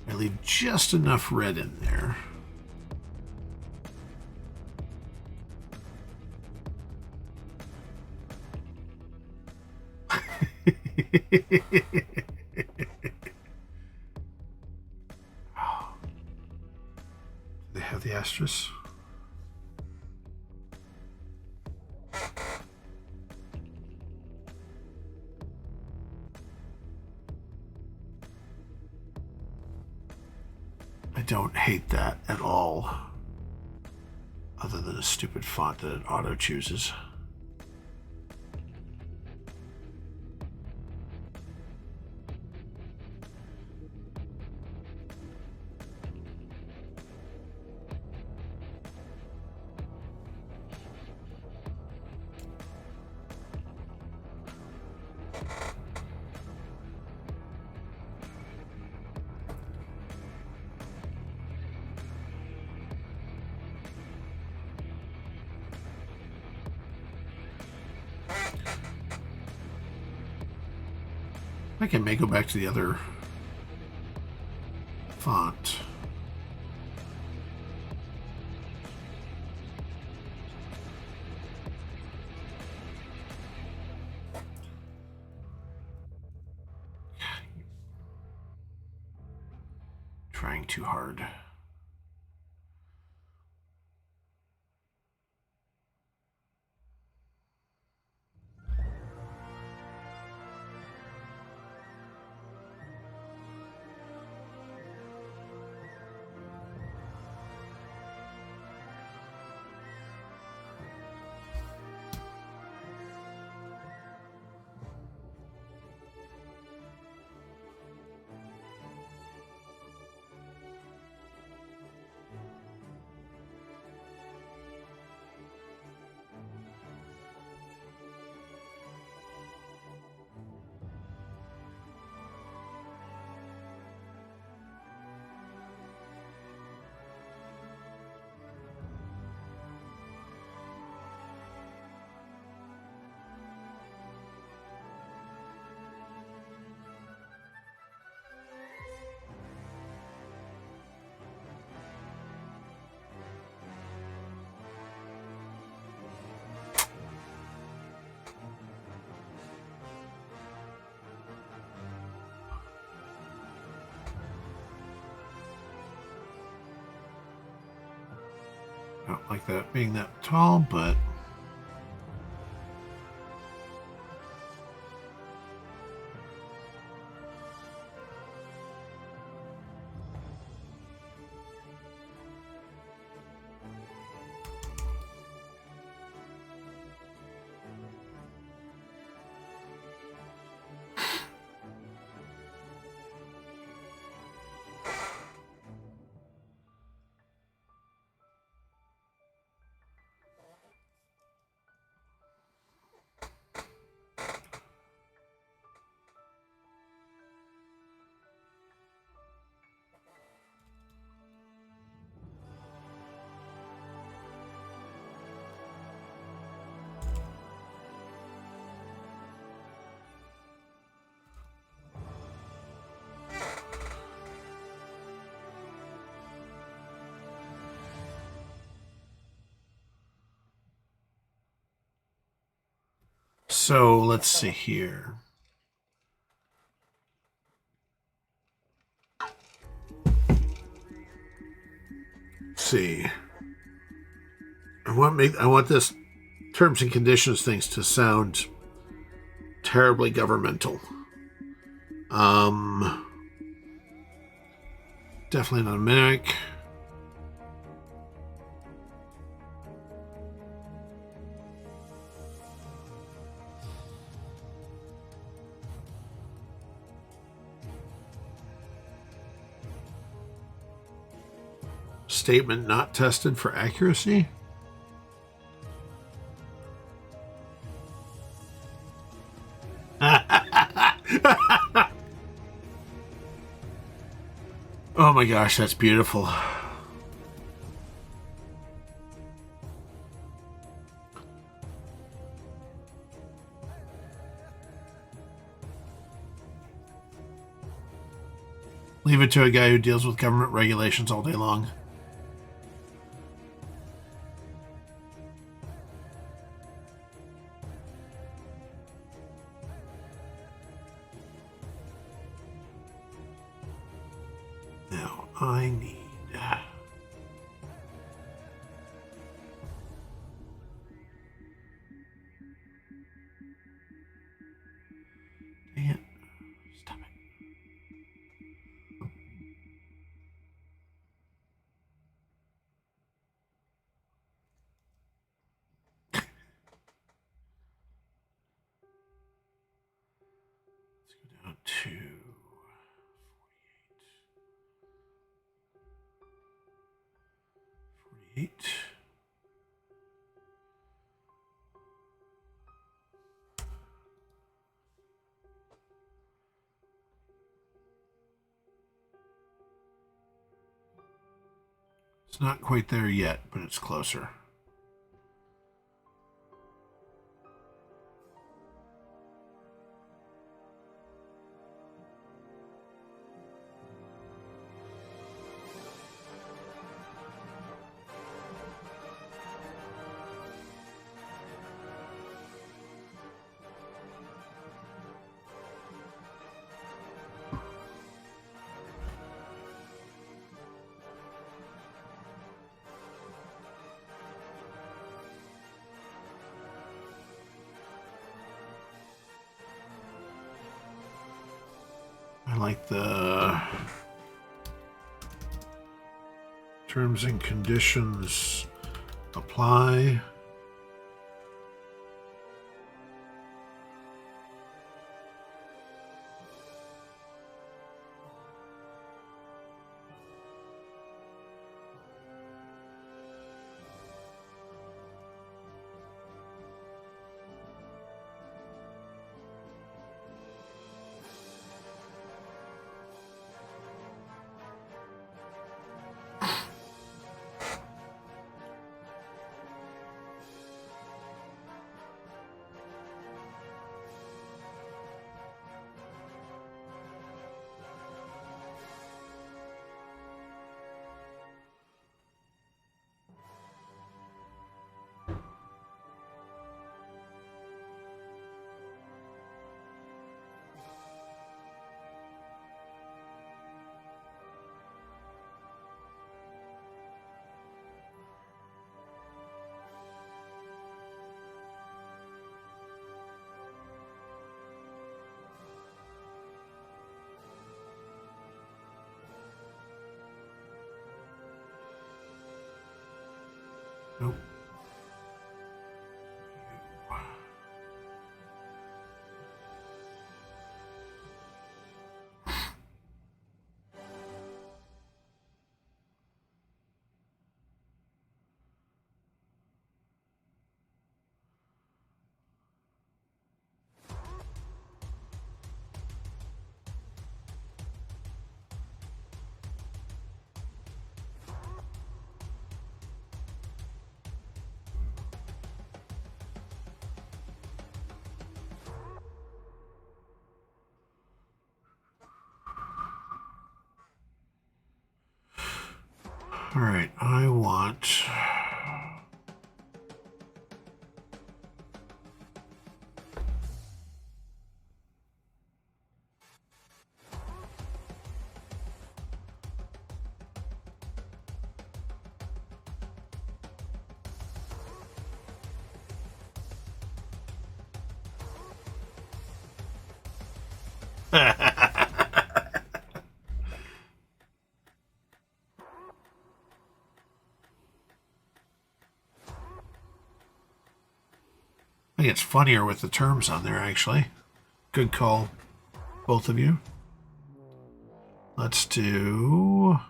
I leave just enough red in there. They have the asterisk. I don't hate that at all, other than a stupid font that it auto chooses. I may go back to the other font. Trying too hard. I don't like that being that tall, but so let's see here. Let's see. I want this terms and conditions things to sound terribly governmental. Definitely not a mimic. Statement not tested for accuracy. Oh my gosh, that's beautiful. Leave it to a guy who deals with government regulations all day long. Now, I need... Dang it. Stop it. Let's go down to 48. It's not quite there yet, but it's closer. I like the terms and conditions apply. Nope. All right, I want... I think it's funnier with the terms on there, actually. Good call, both of you. Let's do...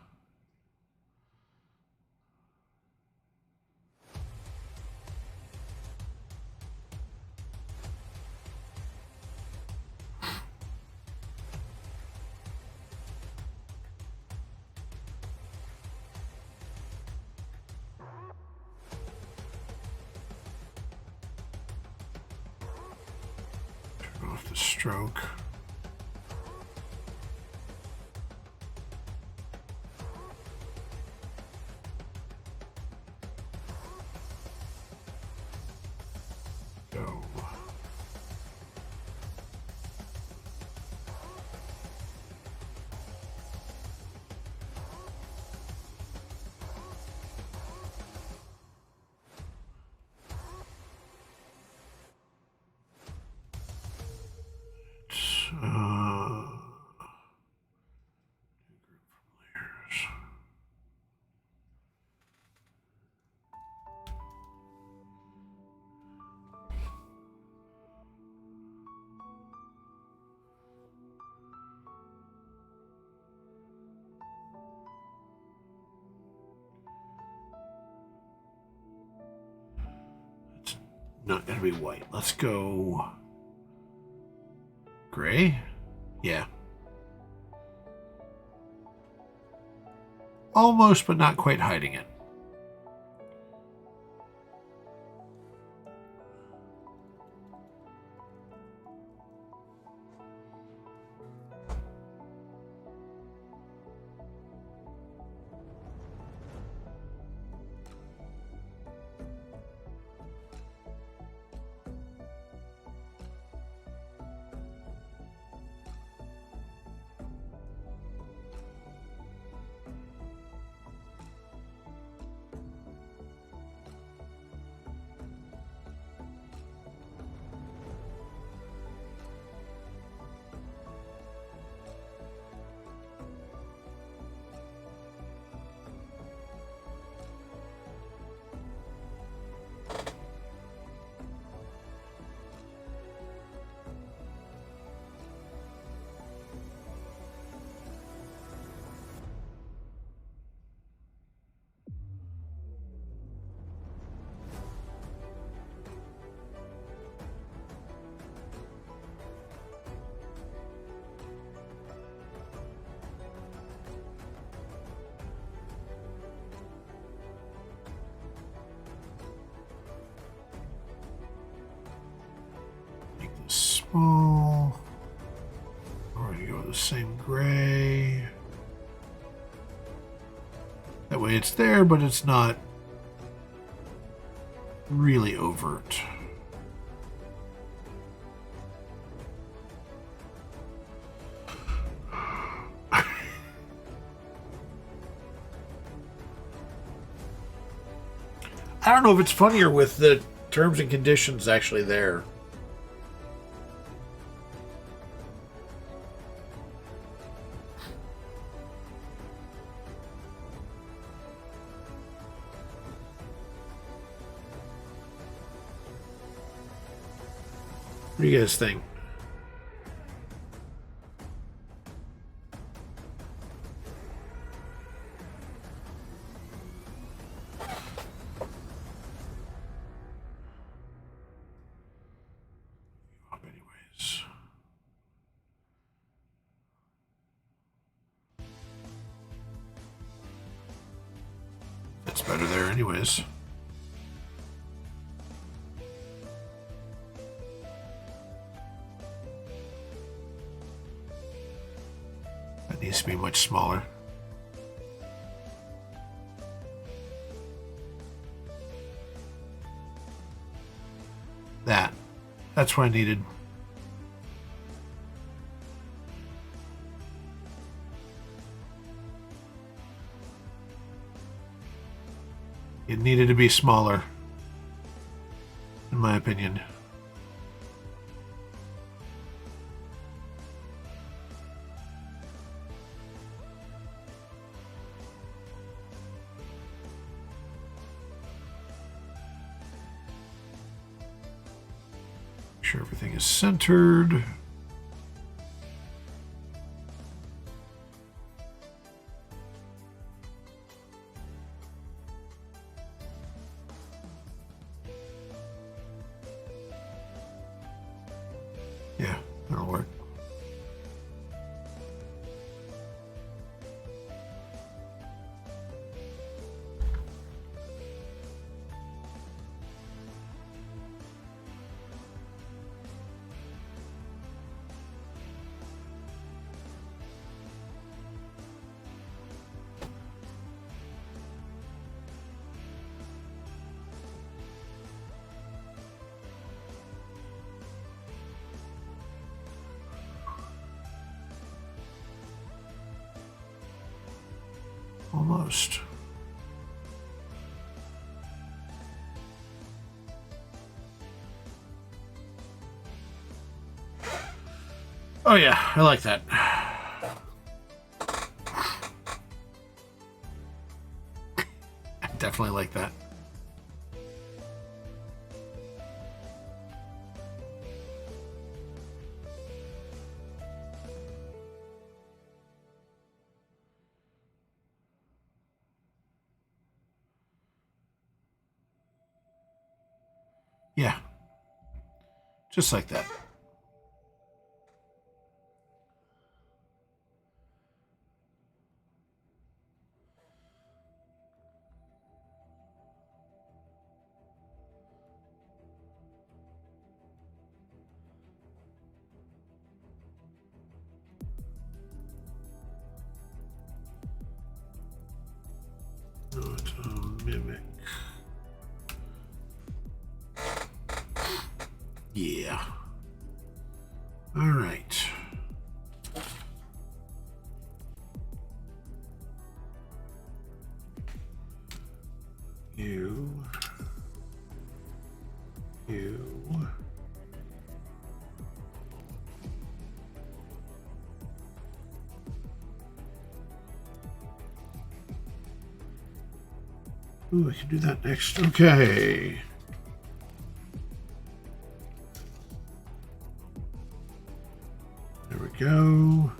Turn off the stroke. go. Not gonna be white. Let's go gray. Yeah. Almost, but not quite hiding it. Small. Or you go the same gray. That way it's there, but it's not really overt. I don't know if it's funnier with the terms and conditions actually there. What do you guys think? Anyways. That's better there anyways. Needs to be much smaller. That's what I needed. It needed to be smaller, in my opinion. Make sure everything is centered. Yeah, that'll work. Almost. Oh yeah, I like that. I definitely like that. Yeah. Just like that. Auto mimic. Yeah. All right. You. Ooh, I can do that next. Okay. There we go.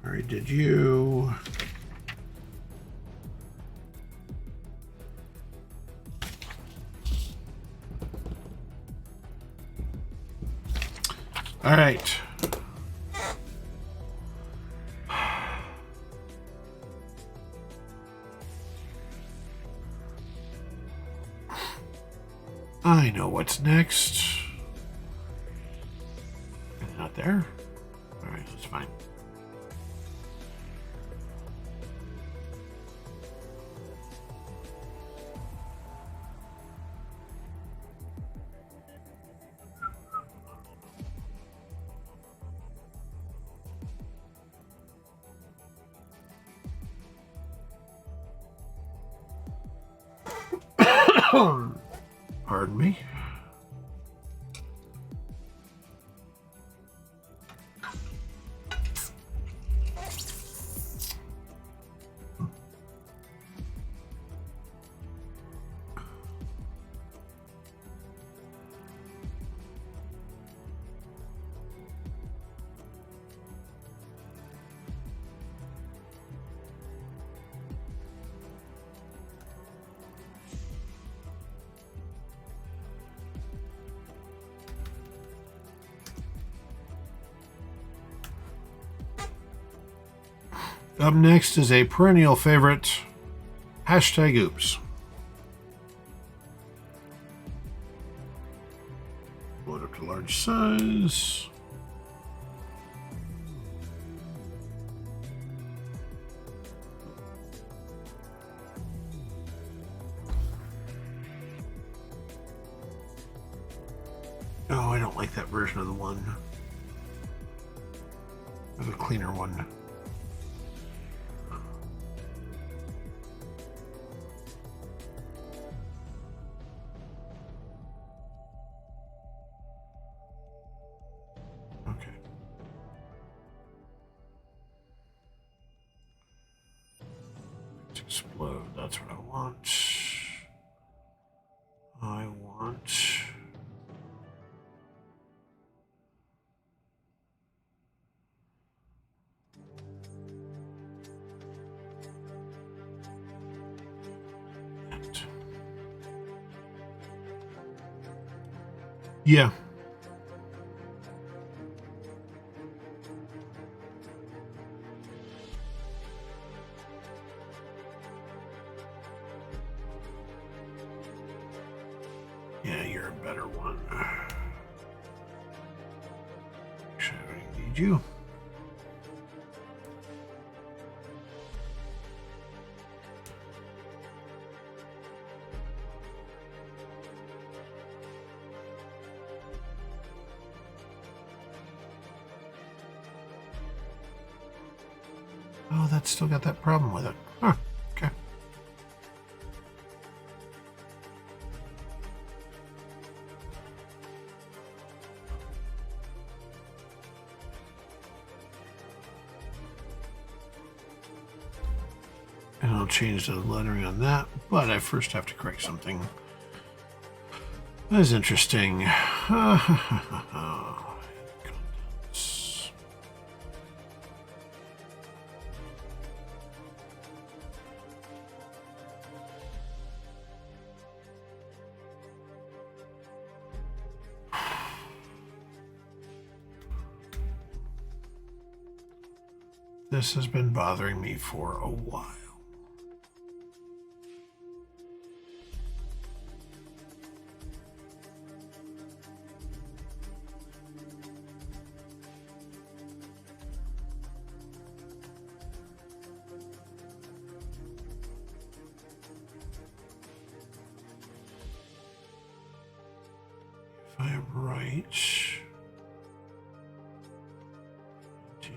All right, did you? All right. I know what's next. Not there. All right, that's fine. Pardon me. Up next is a perennial favorite, hashtag oops. Load up to large size. Oh, I don't like that version of the one. There's a cleaner one. Okay. Let's explode. That's what I want. I want... Yeah. Yeah, you're a better one. Actually, I don't need you. Oh, that's still got that problem with it. Huh. Okay. And I'll change the lettering on that, but I first have to correct something. That is interesting. Contents. This has been bothering me for a while. If I write to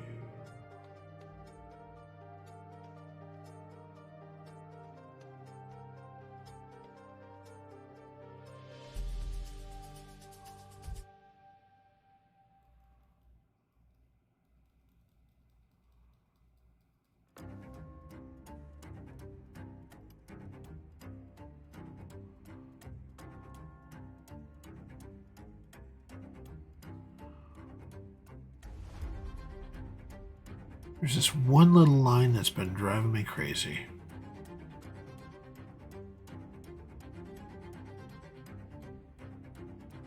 there's this one little line that's been driving me crazy.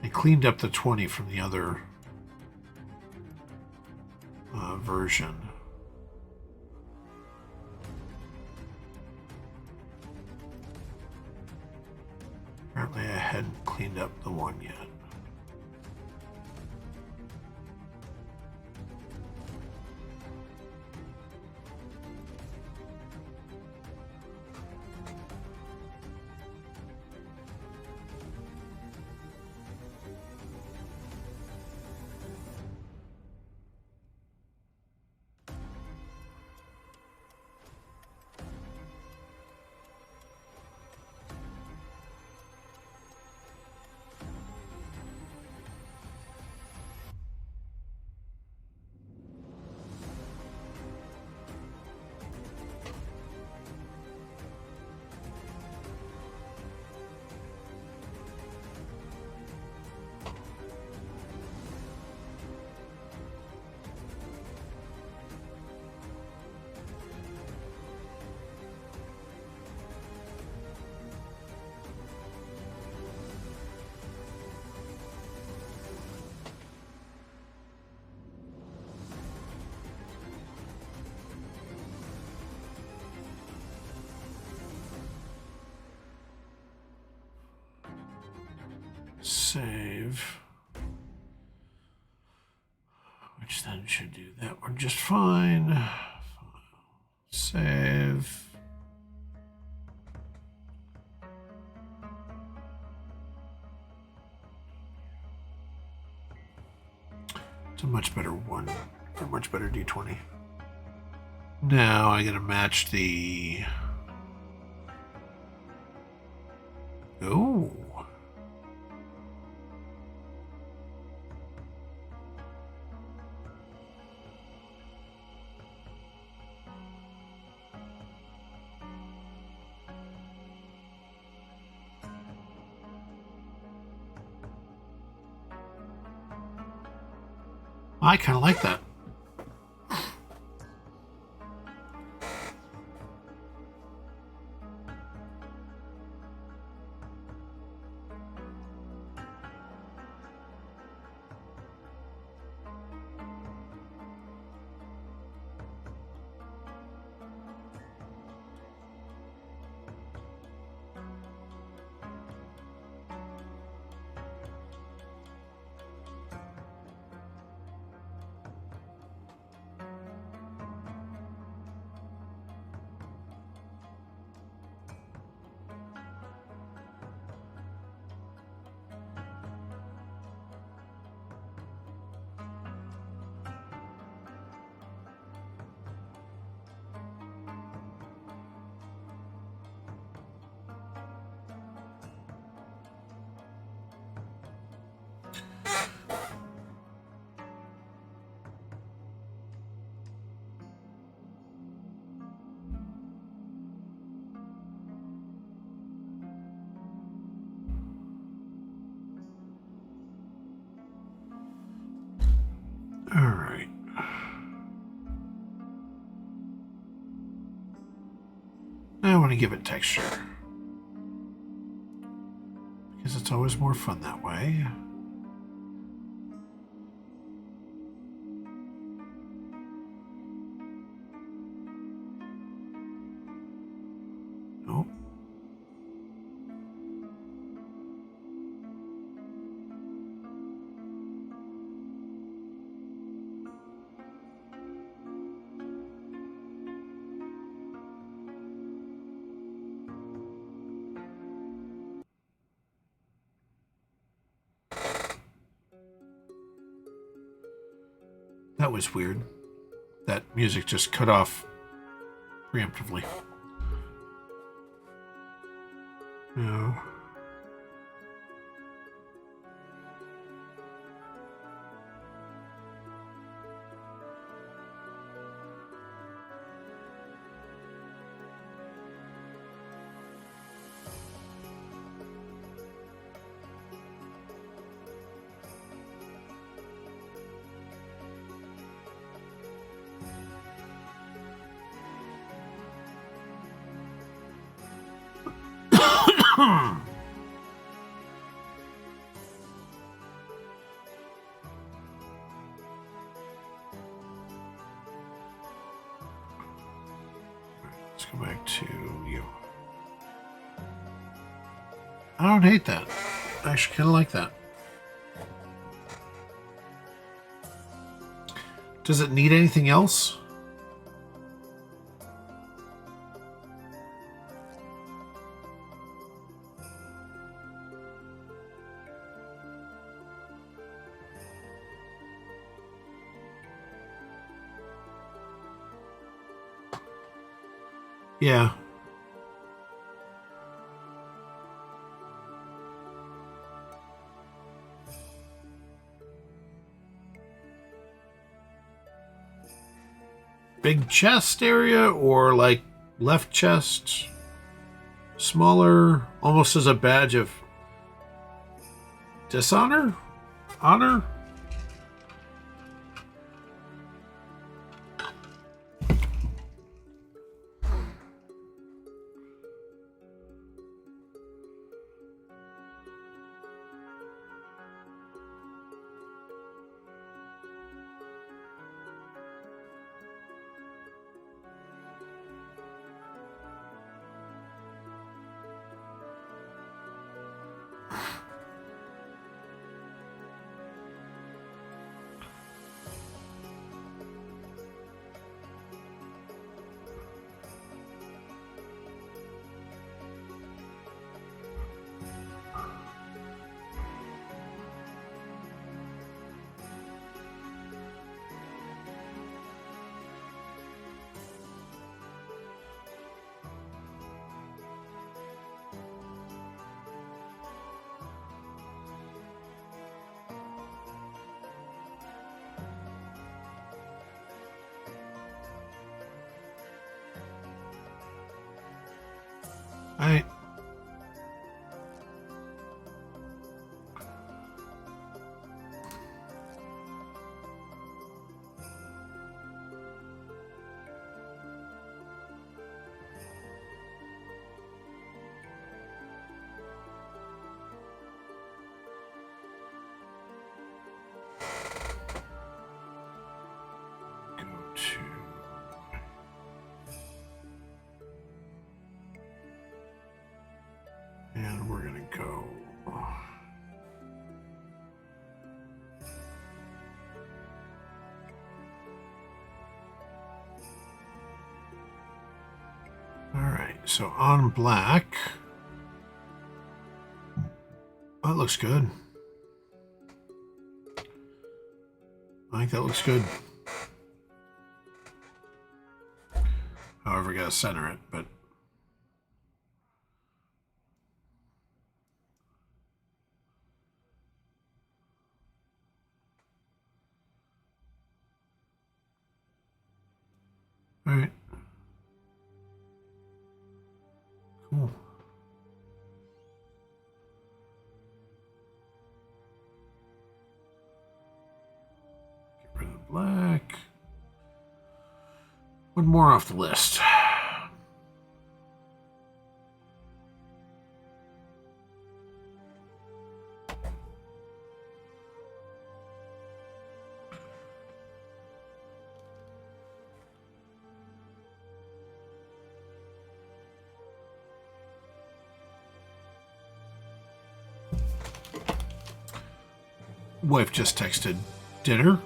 I cleaned up the 20 from the other version. Apparently I hadn't cleaned up the one yet. Save. Which then should do that one just fine. Save. It's a much better one, or much better D20. Now I gotta match the. Oh. I kind of like that. to give it texture. Because it's always more fun that way. Nope. That was weird. That music just cut off preemptively. No. Let's go back to you. I don't hate that. I actually kind of like that. Does it need anything else? Yeah. Big chest area or like left chest? Smaller, almost as a badge of dishonor? Honor? I go to and we're gonna go all right, so on black. That looks good. I think that looks good. However, I gotta center it, but all right. Cool. Get rid of the black. One more off the list. wife just texted dinner.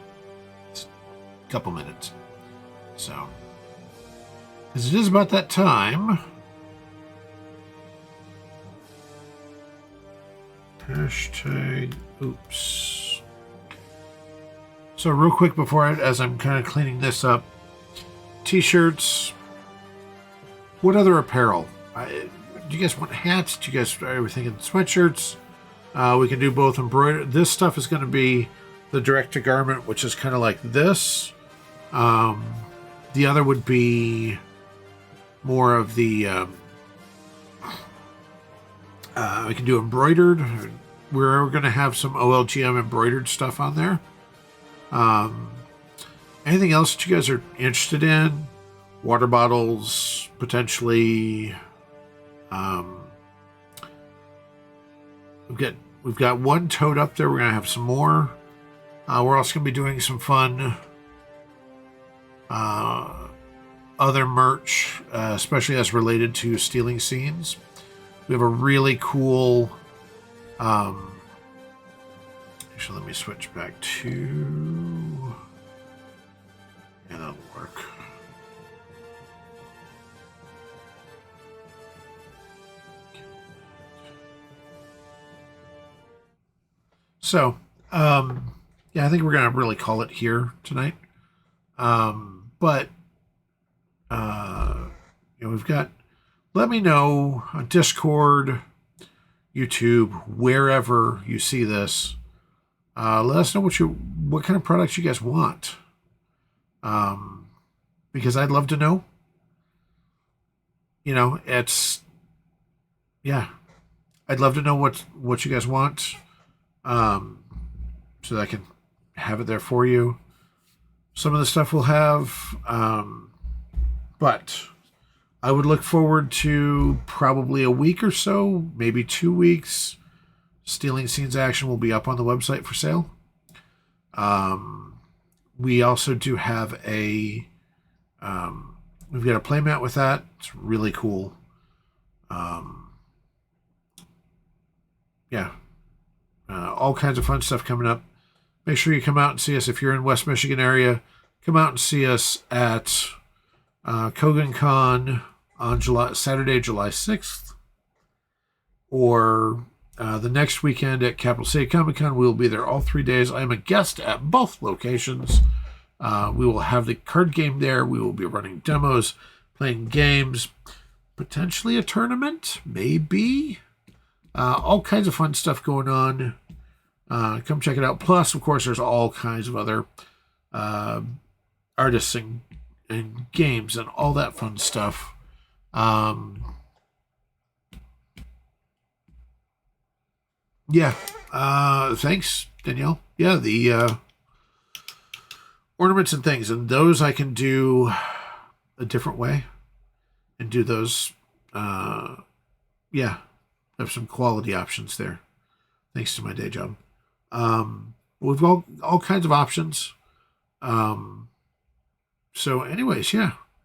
It's a couple minutes. So, because it is about that time. Hashtag oops. So real quick as I'm kind of cleaning this up, t-shirts. What other apparel? Do you guys want hats? Do you guys are we thinking sweatshirts? We can do both embroidered. This stuff is going to be the direct to garment, which is kind of like this. The other would be more of the. We can do embroidered. We're going to have some OLGM embroidered stuff on there. Anything else that you guys are interested in? Water bottles, potentially. We've got one tote up there. We're going to have some more. We're also going to be doing some fun other merch, especially as related to stealing scenes. We have a really cool. Actually, let me switch back to. Yeah, that'll work. So, yeah, I think we're gonna really call it here tonight. But we've got. Let me know on Discord, YouTube, wherever you see this. Let us know what kind of products you guys want. Because I'd love to know. It's I'd love to know what you guys want. So that I can have it there for you. Some of the stuff we'll have, but I would look forward to probably a week or so, maybe 2 weeks. Stealing Scenes Action will be up on the website for sale. We also do have we've got a playmat with that. It's really cool. All kinds of fun stuff coming up. Make sure you come out and see us if you're in West Michigan area. Come out and see us at Kogan Con on Saturday, July 6th, or the next weekend at Capital City Comic Con. We'll be there all 3 days. I am a guest at both locations. We will have the card game there. We will be running demos, playing games, potentially a tournament, maybe. All kinds of fun stuff going on. Come check it out. Plus, of course, there's all kinds of other artists and games and all that fun stuff. Thanks, Danielle. Yeah, the ornaments and things, and those I can do a different way and do those. Have some quality options there, thanks to my day job. We've got all kinds of options. So anyways,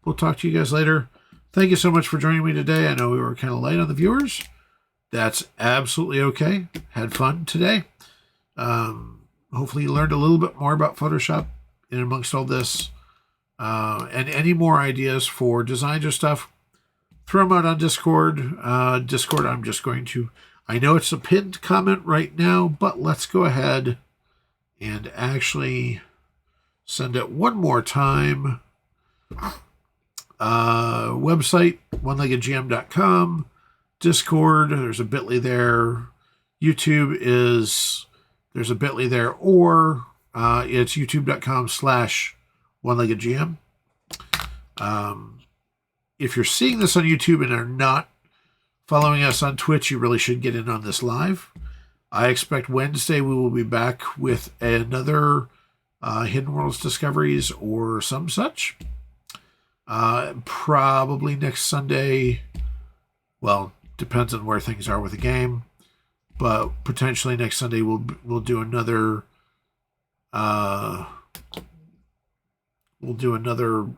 we'll talk to you guys later. Thank you so much for joining me today. I know we were kind of light on the viewers. That's absolutely okay. Had fun today. Hopefully you learned a little bit more about Photoshop in amongst all this. And any more ideas for designs or stuff, throw them out on Discord. Discord, I'm just going to... I know it's a pinned comment right now, but let's go ahead and actually send it one more time. Website, oneleggedgm.com. Discord, there's a bit.ly there. YouTube there's a bit.ly there, or it's youtube.com/oneleggedgm. If you're seeing this on YouTube and are not following us on Twitch, you really should get in on this live. I expect Wednesday we will be back with another Hidden Worlds Discoveries or some such. Probably next Sunday. Well, depends on where things are with the game, but potentially next Sunday we'll do another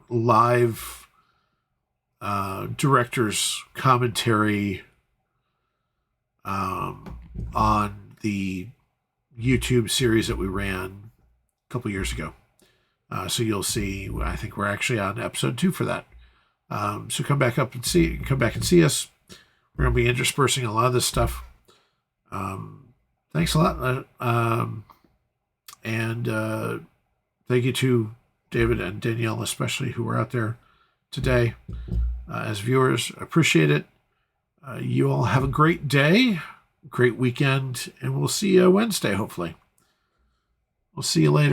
live director's commentary on the YouTube series that we ran a couple years ago. So you'll see, I think we're actually on episode 2 for that. So come back and see us. We're going to be interspersing a lot of this stuff. Thanks a lot. And thank you to David and Danielle, especially, who were out there today as viewers. Appreciate it. You all have a great day, great weekend, and we'll see you Wednesday, hopefully. We'll see you later.